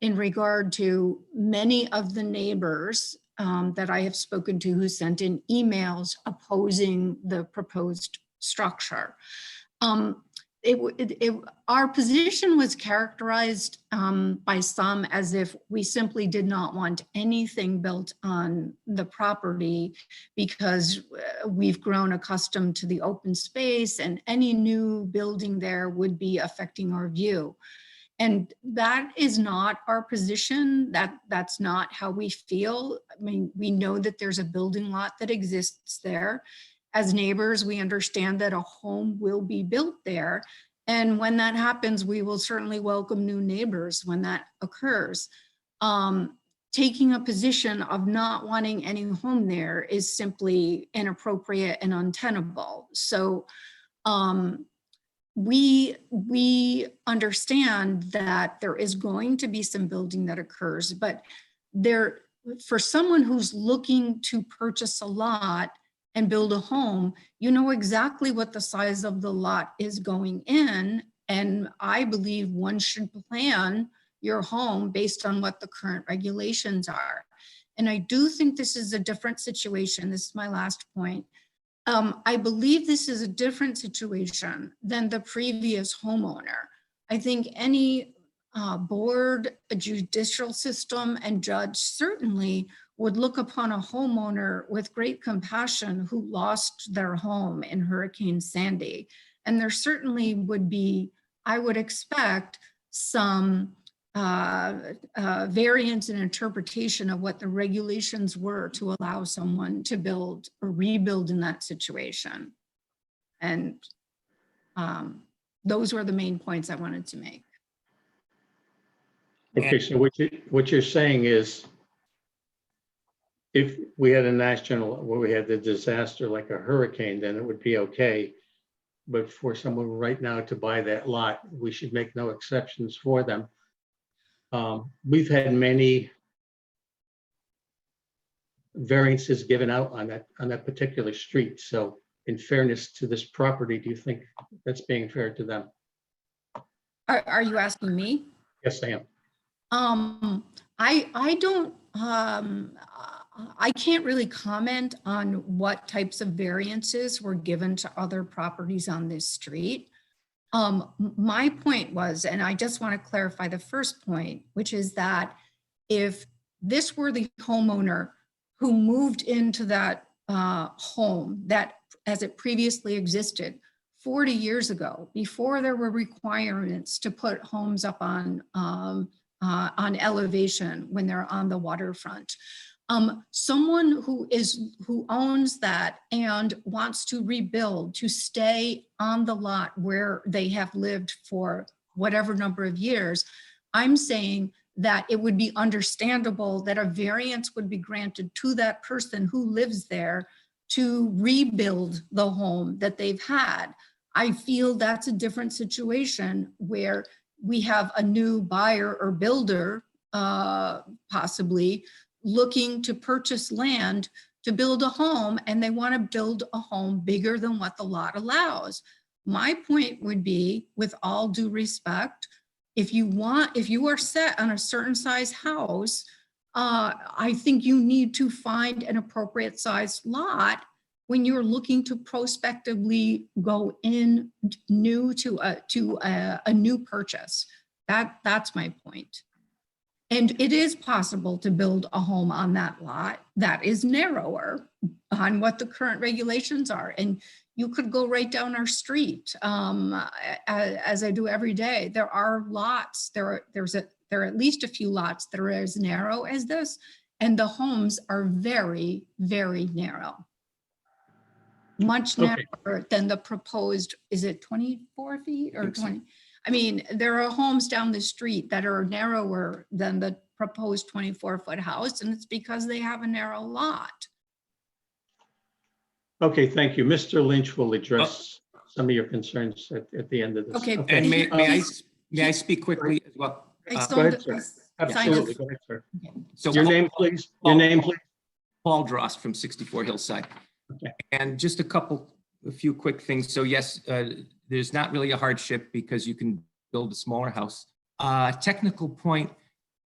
in regard to many of the neighbors that I have spoken to who sent in emails opposing the proposed structure. Our position was characterized by some as if we simply did not want anything built on the property because we've grown accustomed to the open space and any new building there would be affecting our view. And that is not our position. That's not how we feel. I mean, we know that there's a building lot that exists there. As neighbors, we understand that a home will be built there. And when that happens, we will certainly welcome new neighbors when that occurs. Taking a position of not wanting any home there is simply inappropriate and untenable. So we understand that there is going to be some building that occurs, but for someone who's looking to purchase a lot and build a home, you know exactly what the size of the lot is going in. And I believe one should plan your home based on what the current regulations are. And I do think this is a different situation. This is my last point. I believe this is a different situation than the previous homeowner. I think any board, a judicial system, and judge certainly would look upon a homeowner with great compassion who lost their home in Hurricane Sandy. And there certainly would be, I would expect, some variance in interpretation of what the regulations were to allow someone to build or rebuild in that situation. And those were the main points I wanted to make. Okay, so what you're saying is if we had a national, where we had the disaster like a hurricane, then it would be okay. But for someone right now to buy that lot, we should make no exceptions for them. We've had many variances given out on that particular street. So in fairness to this property, do you think that's being fair to them? Are you asking me? Yes, I am. I don't, I can't really comment on what types of variances were given to other properties on this street. My point was, and I just want to clarify the first point, which is that if this were the homeowner who moved into that home that as it previously existed 40 years ago, before there were requirements to put homes up on elevation when they're on the waterfront. Someone who owns that and wants to rebuild, to stay on the lot where they have lived for whatever number of years, I'm saying that it would be understandable that a variance would be granted to that person who lives there to rebuild the home that they've had. I feel that's a different situation where we have a new buyer or builder, possibly looking to purchase land to build a home, and they want to build a home bigger than what the lot allows. My point would be, with all due respect, if you are set on a certain size house, I think you need to find an appropriate sized lot when you're looking to prospectively go in new to a new purchase. That's my point. And it is possible to build a home on that lot that is narrower on what the current regulations are. And you could go right down our street, as I do every day. There are lots, there are at least a few lots that are as narrow as this, and the homes are very, very narrow. Much narrower than the proposed, is it 24 feet or 20? I mean, there are homes down the street that are narrower than the proposed 24-foot house, and it's because they have a narrow lot. Okay, thank you. Mr. Lynch will address some of your concerns at the end of this. Okay. And may I speak quickly as well? Go ahead, sir. Absolutely. Go ahead, sir. So Your name, please. Your name, please. Paul Drost from 64 Hillside. Okay. And just a few quick things. So yes, there's not really a hardship because you can build a smaller house. Technical point,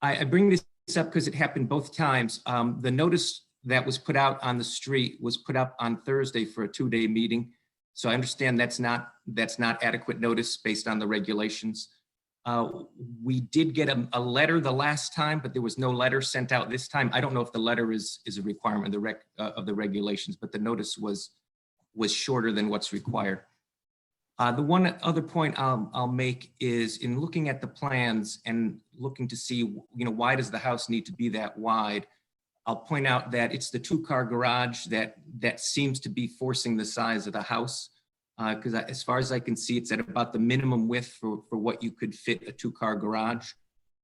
I bring this up because it happened both times. The notice that was put out on the street was put up on Thursday for a 2-day meeting. So I understand that's not adequate notice based on the regulations. We did get a letter the last time, but there was no letter sent out this time. I don't know if the letter is a requirement of the regulations, but the notice was shorter than what's required. The one other point I'll make is in looking at the plans and looking to see, why does the house need to be that wide? I'll point out that it's the 2-car garage that seems to be forcing the size of the house. Because as far as I can see, it's at about the minimum width for what you could fit a 2-car garage.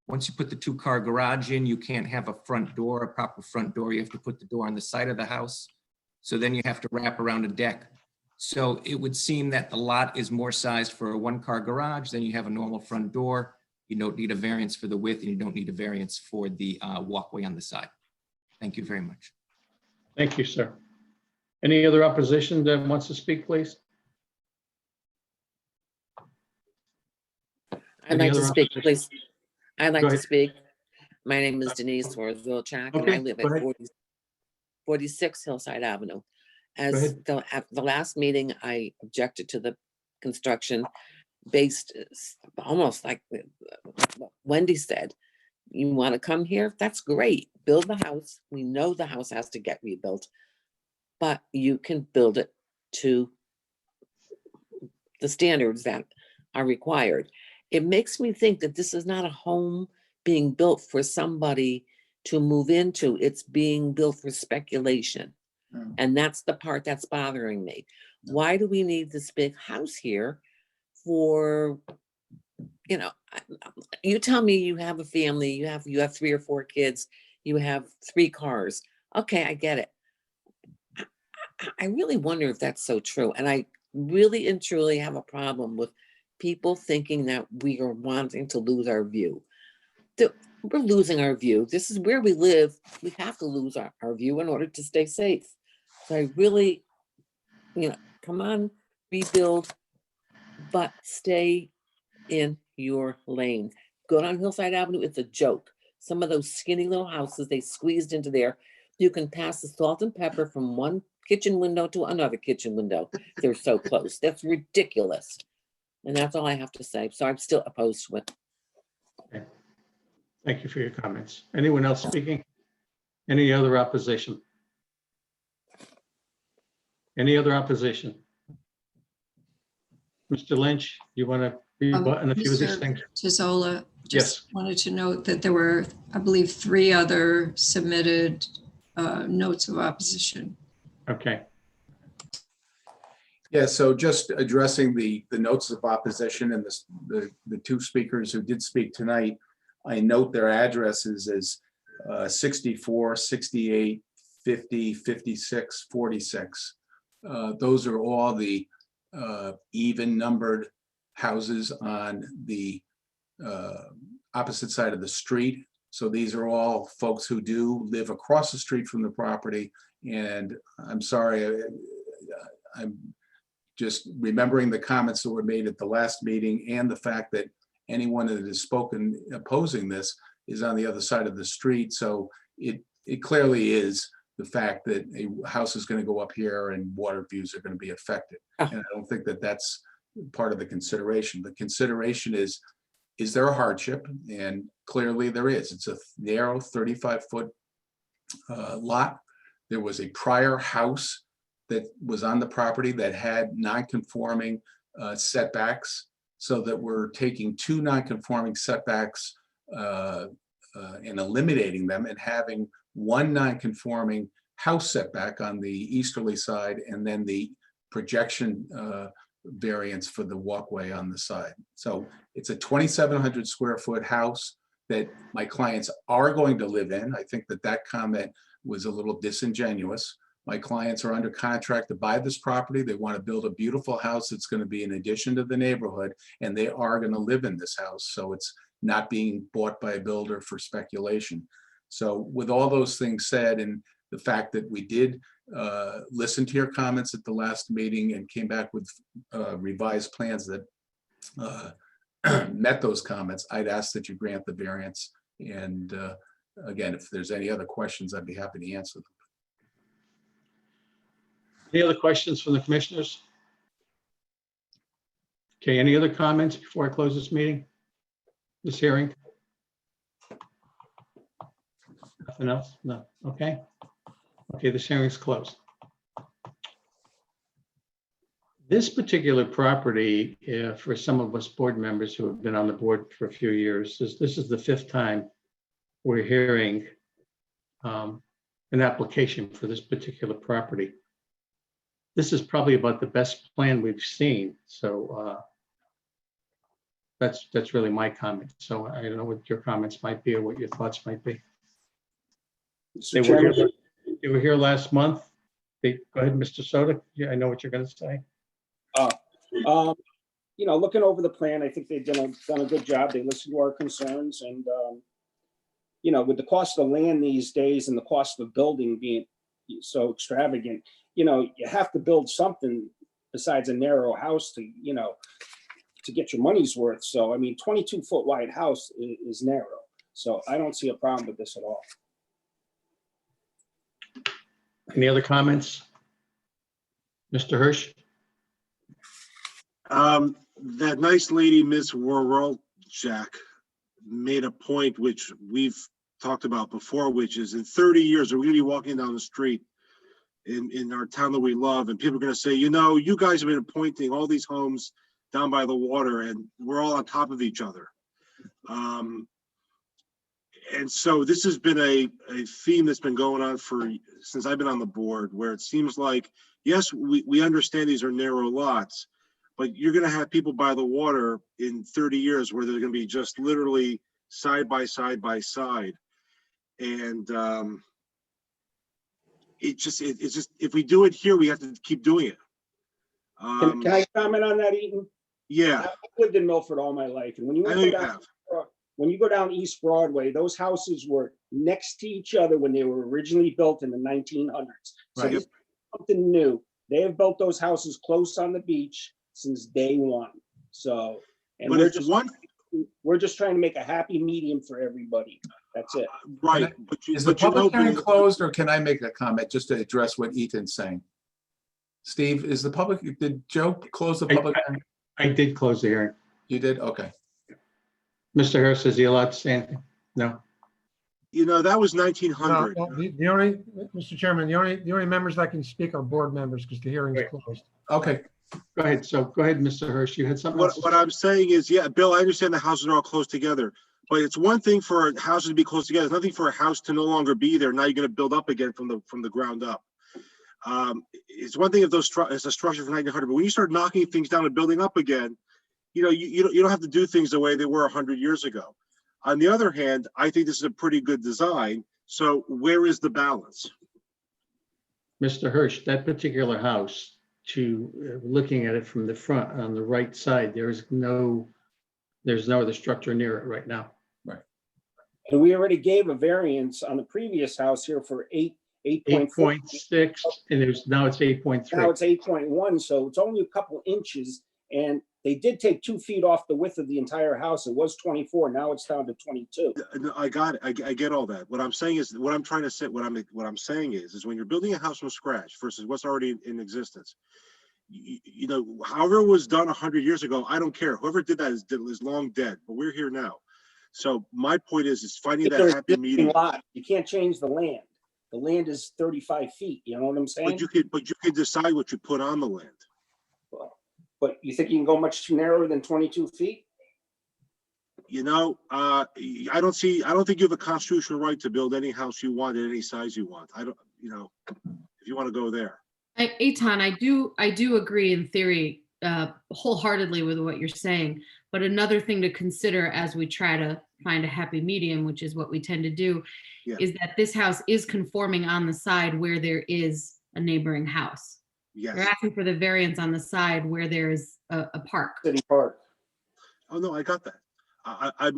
Once you put the 2-car garage in, you can't have a front door, a proper front door. You have to put the door on the side of the house. So then you have to wrap around a deck. So it would seem that the lot is more sized for a 1-car garage than you have a normal front door. You don't need a variance for the width, and you don't need a variance for the walkway on the side. Thank you very much. Thank you, sir. Any other opposition that wants to speak, please? I'd like to speak, please. I'd like to speak. My name is Denise Wilczak, and I live at 46 Hillside Avenue. As the last meeting, I objected to the construction based almost like what Wendy said. You want to come here? That's great. Build the house. We know the house has to get rebuilt, but you can build it to the standards that are required. It makes me think that this is not a home being built for somebody to move into. It's being built for speculation. And that's the part that's bothering me. Why do we need this big house here for, you tell me you have a family, you have 3 or 4 kids, you have 3 cars. Okay, I get it. I really wonder if that's so true. And I really and truly have a problem with people thinking that we are wanting to lose our view. We're losing our view. This is where we live. We have to lose our view in order to stay safe. So I really, come on, rebuild, but stay in your lane. Go down Hillside Avenue, it's a joke. Some of those skinny little houses, they squeezed into there. You can pass the salt and pepper from one kitchen window to another kitchen window. They're so close. That's ridiculous. And that's all I have to say. So I'm still opposed to it. Okay. Thank you for your comments. Anyone else speaking? Any other opposition? Any other opposition? Mr. Lynch, you want to rebut on a few of these things? Tizola Yes. wanted to note that there were, I believe, 3 other submitted notes of opposition. Okay. Yeah, so just addressing the notes of opposition and the 2 speakers who did speak tonight. I note their addresses as 64, 68, 50, 56, 46. Those are all the even numbered houses on the opposite side of the street. So these are all folks who do live across the street from the property. And I'm sorry, I'm just remembering the comments that were made at the last meeting and the fact that anyone that has spoken opposing this is on the other side of the street. So it clearly is the fact that a house is going to go up here and water views are going to be affected. And I don't think that that's part of the consideration. The consideration is there a hardship? And clearly there is. It's a narrow 35-foot lot. There was a prior house that was on the property that had non-conforming setbacks, so that we're taking two non-conforming setbacks and eliminating them and having one non-conforming house setback on the easterly side and then the projection variance for the walkway on the side. So it's a 2,700 square foot house that my clients are going to live in. I think that comment was a little disingenuous. My clients are under contract to buy this property. They want to build a beautiful house that's going to be an addition to the neighborhood, and they are going to live in this house. So it's not being bought by a builder for speculation. So with all those things said, and the fact that we did listen to your comments at the last meeting and came back with revised plans that met those comments, I'd ask that you grant the variance. And again, if there's any other questions, I'd be happy to answer them. Any other questions from the commissioners? Okay, any other comments before I close this meeting? This hearing? Nothing else? No, okay. Okay, this hearing is closed. This particular property, for some of us board members who have been on the board for a few years, this is the fifth time we're hearing an application for this particular property. This is probably about the best plan we've seen. So that's really my comment. So I don't know what your comments might be or what your thoughts might be. They were here last month. Go ahead, Mr. Soda. Yeah, I know what you're going to say. You know, looking over the plan, I think they've done a good job. They listened to our concerns, and you know, with the cost of land these days and the cost of building being so extravagant, you know, you have to build something besides a narrow house to, you know, to get your money's worth. So, I mean, 22-foot wide house is narrow. So I don't see a problem with this at all. Any other comments? Mr. Hirsch? That nice lady, Ms. Jack, made a point which we've talked about before, which is in 30 years, we're going to be walking down the street in our town that we love, and people are going to say, you know, you guys have been appointing all these homes down by the water, and we're all on top of each other. And so this has been a theme that's been going on since I've been on the board, where it seems like, yes, we understand these are narrow lots, but you're going to have people by the water in 30 years where they're going to be just literally side by side by side. And it's just if we do it here, we have to keep doing it. Can I comment on that, Eaton? Yeah. I've lived in Milford all my life, and when you go down East Broadway, those houses were next to each other when they were originally built in the 1900s. So Right. this is something new. They have built those houses close on the beach since day one. So, and But we're just trying to make a happy medium for everybody. That's it. Right. Is the public hearing closed, or can I make a comment just to address what Ethan's saying? Steve, did Joe close the public hearing? I did close the hearing. You did? Okay. Mr. Harris, is he allowed to say anything? No. You know, that was 1900. No, the only, Mr. Chairman, the only members that can speak are board members because the hearing is closed. Okay. Go ahead. So go ahead, Mr. Hirsch. You had something else? What I'm saying is, yeah, Bill, I understand the houses are all close together, but it's one thing for houses to be close together. It's nothing for a house to no longer be there. Now you're going to build up again from the ground up. It's one thing if it's a structure from 1900, but when you start knocking things down and building up again, you know, you don't have to do things the way they were 100 years ago. On the other hand, I think this is a pretty good design. So where is the balance? Mr. Hirsch, that particular house, looking at it from the front on the right side, there's no other structure near it right now. And we already gave a variance on the previous house here for 8.4. 8.6, and now it's 8.3. Now it's 8.1, so it's only a couple inches. And they did take 2 feet off the width of the entire house. It was 24, now it's down to 22. I got it. I get all that. What I'm saying is, what I'm saying is when you're building a house from scratch versus what's already in existence, you know, however it was done 100 years ago, I don't care. Whoever did that is long dead, but we're here now. So my point is finding that happy medium. You can't change the land. The land is 35 feet. You know what I'm saying? But you could decide what you put on the land. But you think you can go much narrower than 22 feet? You know, I don't think you have a constitutional right to build any house you want at any size you want. I don't, you know, if you want to go there. Eitan, I do agree in theory wholeheartedly with what you're saying. But another thing to consider as we try to find a happy medium, which is what we tend to do, is that this house is conforming on the side where there is a neighboring house. Yes. You're asking for the variance on the side where there is a park. City park. Oh, no, I got that.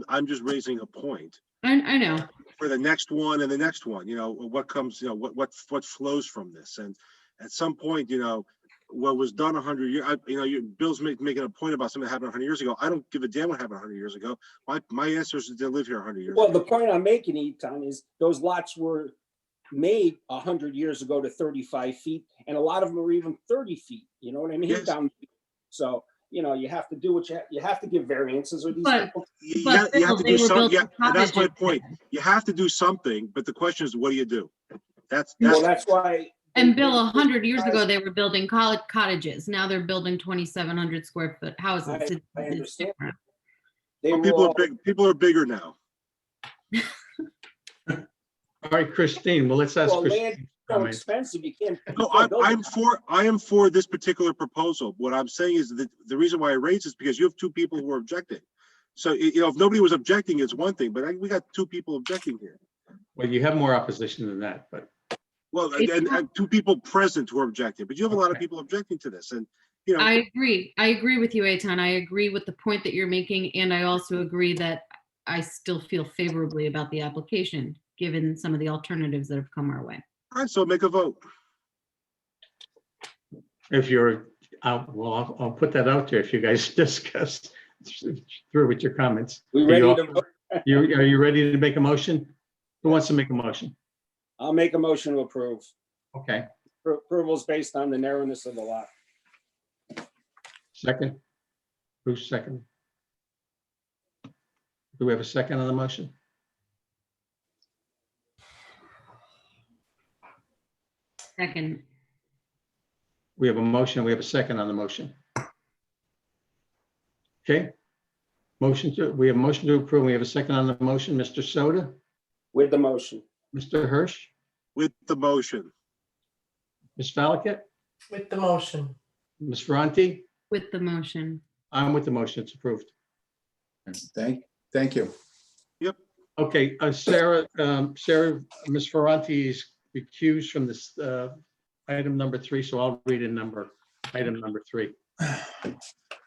I'm just raising a point. I know. For the next one and the next one, you know, what comes, you know, what flows from this. And at some point, you know, what was done 100 years, you know, Bill's making a point about something that happened 100 years ago. I don't give a damn what happened 100 years ago. My ancestors didn't live here 100 years ago. Well, the point I'm making, Eitan, is those lots were made 100 years ago to 35 feet, and a lot of them were even 30 feet. You know what I mean? Yes. So, you know, you have to do what you have to give variances, or these people. You have to do something. Yeah, and that's my point. You have to do something, but the question is, what do you do? That's why. And Bill, 100 years ago, they were building cottages. Now they're building 2,700 square foot houses. I understand. People are bigger now. All right, Christine, well, let's ask Christine. Land is so expensive, you can't. No, I am for this particular proposal. What I'm saying is that the reason why I raised is because you have 2 people who are objecting. So, you know, if nobody was objecting, it's one thing, but we got 2 people objecting here. Well, you have more opposition than that, but. Well, and 2 people present who are objecting, but you have a lot of people objecting to this, and you know. I agree with you, Eitan. I agree with the point that you're making, and I also agree that I still feel favorably about the application, given some of the alternatives that have come our way. All right, so make a vote. If you're out, well, I'll put that out there if you guys discuss through with your comments. We ready to vote? Are you ready to make a motion? Who wants to make a motion? I'll make a motion to approve. Okay. Approval is based on the narrowness of the lot. Second? Who's second? Do we have a second on the motion? Second. We have a motion. We have a second on the motion. Okay. We have a motion to approve. We have a second on the motion. Mr. Soda? With the motion. Mr. Hirsch? With the motion. Ms. Falakett? With the motion. Ms. Ferranti? With the motion. I'm with the motion. It's approved. Thank you. Yep. Okay, Sarah, Ms. Ferranti is recused from this item number 3, so I'll read in item number 3.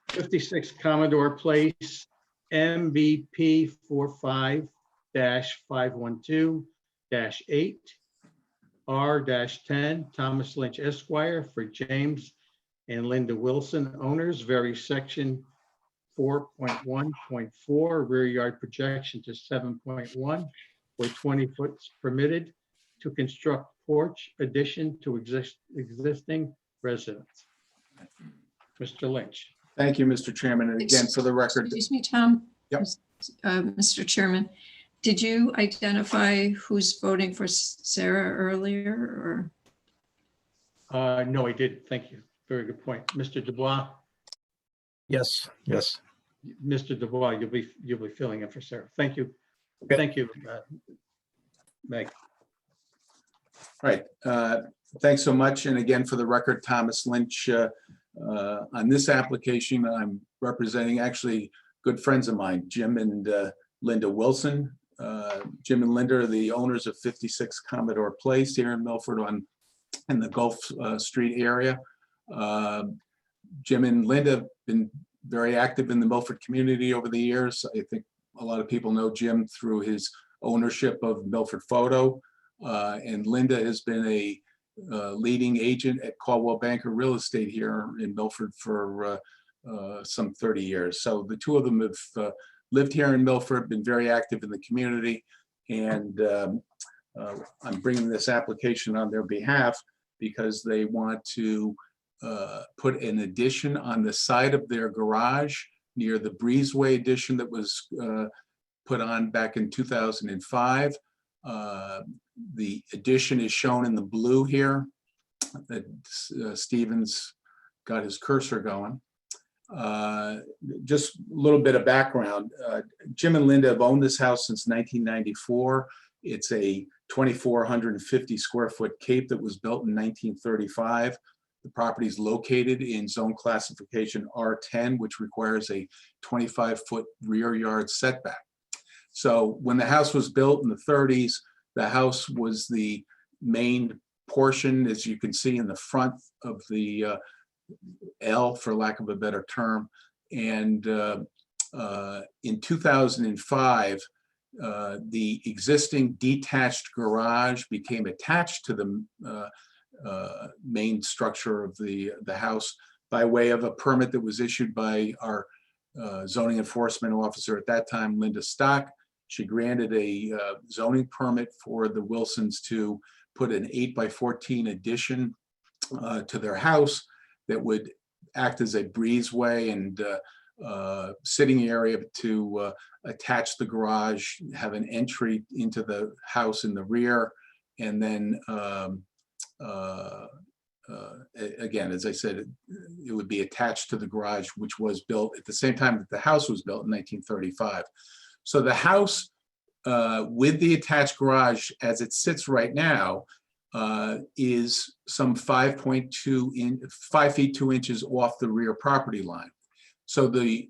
56 Commodore Place, MVP 45-512-8, R-10, Thomas Lynch Esquire, for James and Linda Wilson, owners, vary section 4.1.4, rear yard projection to 7.1, where 20 foot permitted to construct porch addition to existing residence. Mr. Lynch. Thank you, Mr. Chairman. And again, for the record. Excuse me, Tom. Yep. Mr. Chairman, did you identify who's voting for Sarah earlier, or? No, I did. Thank you. Very good point. Mr. Dubois. Yes. Mr. Dubois, you'll be filling in for Sarah. Thank you. Okay. Thank you, Meg. All right. Thanks so much. And again, for the record, Thomas Lynch, on this application, I'm representing actually good friends of mine, Jim and Linda Wilson. Jim and Linda are the owners of 56 Commodore Place here in Milford in the Gulf Street area. Jim and Linda have been very active in the Milford community over the years. I think a lot of people know Jim through his ownership of Milford Photo, and Linda has been a leading agent at Caldwell Banker Real Estate here in Milford for some 30 years. So the two of them have lived here in Milford, been very active in the community, and I'm bringing this application on their behalf because they want to put an addition on the side of their garage near the breezeway addition that was put on back in 2005. The addition is shown in the blue here that Stephen's got his cursor going. Just a little bit of background. Jim and Linda have owned this house since 1994. It's a 2,450 square foot cape that was built in 1935. The property is located in zone classification R10, which requires a 25-foot rear yard setback. So when the house was built in the 30s, the house was the main portion, as you can see in the front of the L, for lack of a better term. And in 2005, the existing detached garage became attached to the main structure of the house by way of a permit that was issued by our zoning enforcement officer at that time, Linda Stock. She granted a zoning permit for the Wilsons to put an 8x14 addition to their house that would act as a breezeway and sitting area to attach the garage, have an entry into the house in the rear, and then again, as I said, it would be attached to the garage, which was built at the same time that the house was built in 1935. So the house with the attached garage as it sits right now is some 5 feet 2 inches off the rear property line. So the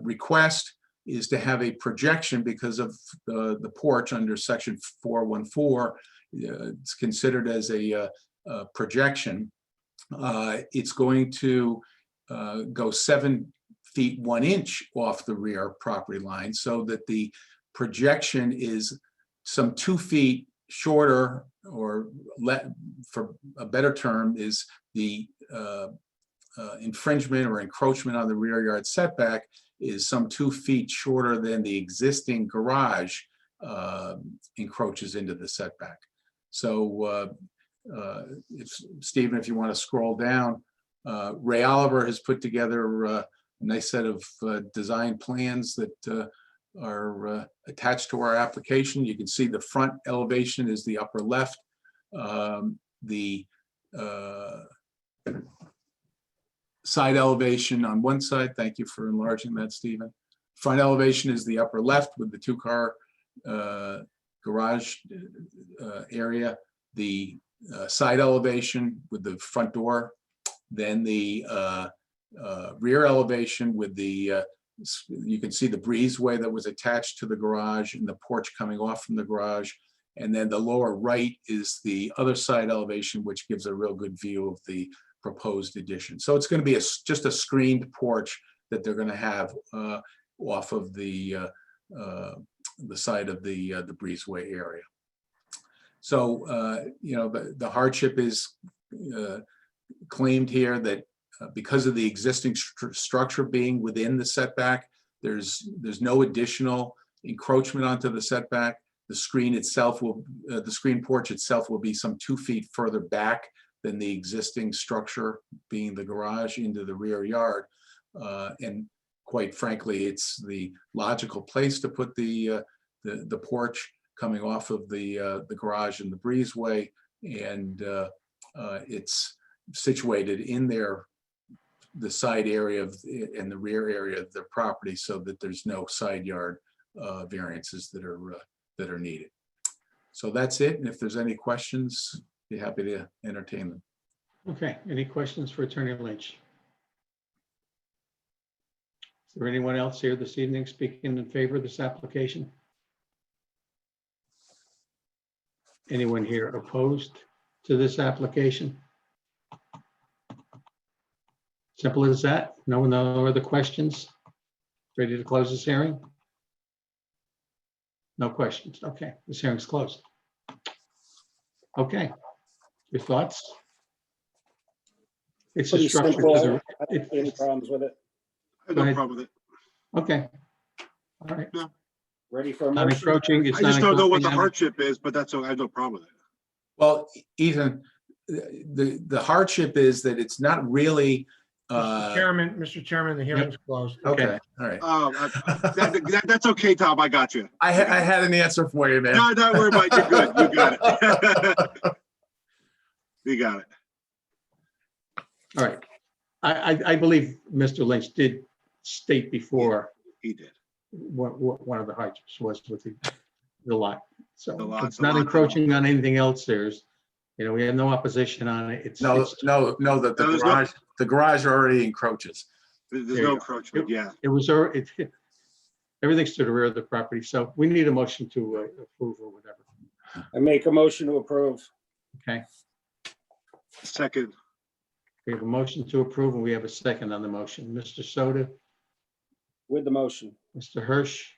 request is to have a projection because of the porch under section 414. It's considered as a projection. It's going to go 7 feet 1 inch off the rear property line, so that the projection is some 2 feet shorter, or for a better term, is the infringement or encroachment on the rear yard setback is some 2 feet shorter than the existing garage encroaches into the setback. So Stephen, if you want to scroll down, Ray Oliver has put together a nice set of design plans that are attached to our application. You can see the front elevation is the upper left. The side elevation on one side, thank you for enlarging that, Stephen. Front elevation is the upper left with the 2-car garage area. The side elevation with the front door, then the rear elevation with the, you can see the breezeway that was attached to the garage and the porch coming off from the garage. And then the lower right is the other side elevation, which gives a real good view of the proposed addition. So it's going to be just a screened porch that they're going to have off of the side of the breezeway area. So, you know, the hardship is claimed here that because of the existing structure being within the setback, there's no additional encroachment onto the setback. The screen itself will, the screen porch itself will be some 2 feet further back than the existing structure, being the garage, into the rear yard. And quite frankly, it's the logical place to put the porch coming off of the garage and the breezeway, and it's situated in the side area and the rear area of the property, so that there's no side yard variances that are needed. So that's it. And if there's any questions, be happy to entertain them. Okay, any questions for Attorney Lynch? Is there anyone else here this evening speaking in favor of this application? Anyone here opposed to this application? Simple as that. No other questions? Ready to close this hearing? No questions. Okay, this hearing's closed. Okay, your thoughts? It's a Pretty structure. simple. to the- I don't see any problems with it. I have Go no ahead. problem with it. Okay. All right. Ready for a Not motion? encroaching. It's I not just don't know what the encroaching on- hardship is, but that's, I have no problem with it. Well, Ethan, the hardship is that it's not really, Mr. Chairman, the hearing's closed. okay, all right. That's okay, Tom, I got you. I had an answer for you, man. No, don't worry about it, you're good, you got it. You got it. All right. I believe Mr. Lynch did state before He did. what one of the hardships was with the lot. So The lot- it's the not lot encroaching on anything else. There's, we have no opposition on it. It's No, it's- the garage already encroaches. There's There you no go. encroachment, yeah. It was, everything's to the rear of the property. So we need a motion to approve or whatever. I make a motion to approve. Okay. Second, We have a motion to approve and we have a second on the motion. Mr. Soto, With the motion. Mr. Hirsch,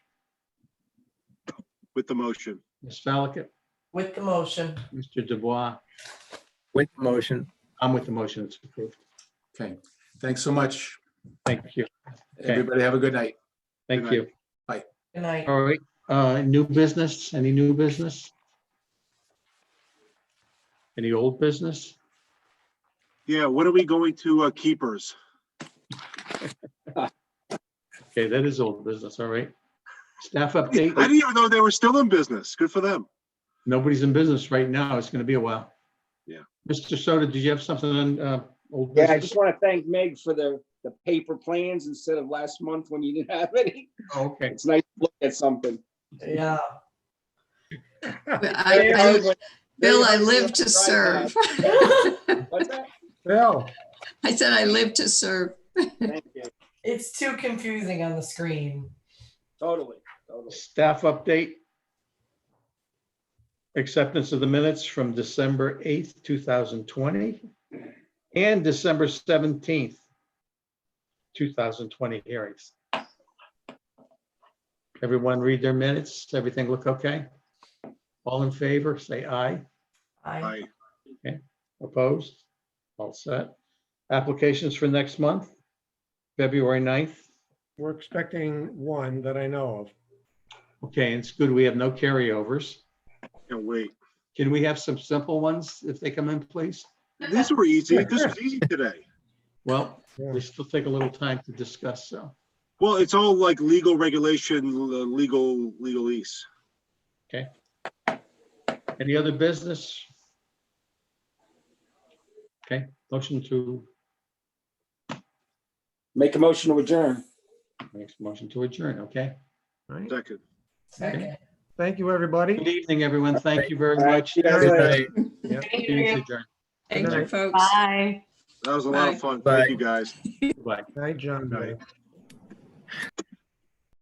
with the motion. Ms. Fallica, With the motion. Mr. Dubois. With the motion. I'm with the motion. It's approved. Okay, thanks so much. Thank you. Okay. Everybody have a good night. Thank Good you. Good night. All right, new business, any new business? Any old business? Yeah, when are we going to Keepers? Okay, that is old business, all right. Staff I update, didn't even know they were still in business. Good for them. nobody's in business right now, it's gonna be a while. Yeah. Mr. Soto, did you have something on old Yeah, I business? just want to thank Meg for the paper plans instead of last month when you didn't have any. Oh, okay, It's nice to look at something. Yeah. Bill, I live to serve. What's that? Bill, I said I live to serve. Thank you. It's too confusing on the screen. Totally. staff update. Acceptance of the minutes from December 8th, 2020 and December 17th, 2020 hearings. Everyone read their minutes? Everything look okay? All in favor, say aye. I Aye. Opposed? All set. Applications for next month, February 9th. we're expecting one that I know of. Okay, and it's good we have no carryovers. Can't wait. Can we have some simple ones if they come in, please? These were easy. This was easy today. Well, Yeah. we still take a little time to discuss, so. Well, it's all like legal regulation, legal lease. Okay. Any other business? Okay, motion to, Make a motion to adjourn. makes a motion to adjourn, okay? All right. Second. second. Thank you, everybody. Good evening, everyone. Thank you very All right, much. see you guys Good later. night. Meeting's adjourned. Thank you, folks. Bye. That was a lot of fun. Bye. Thank you, guys. Bye. Night, John. Right.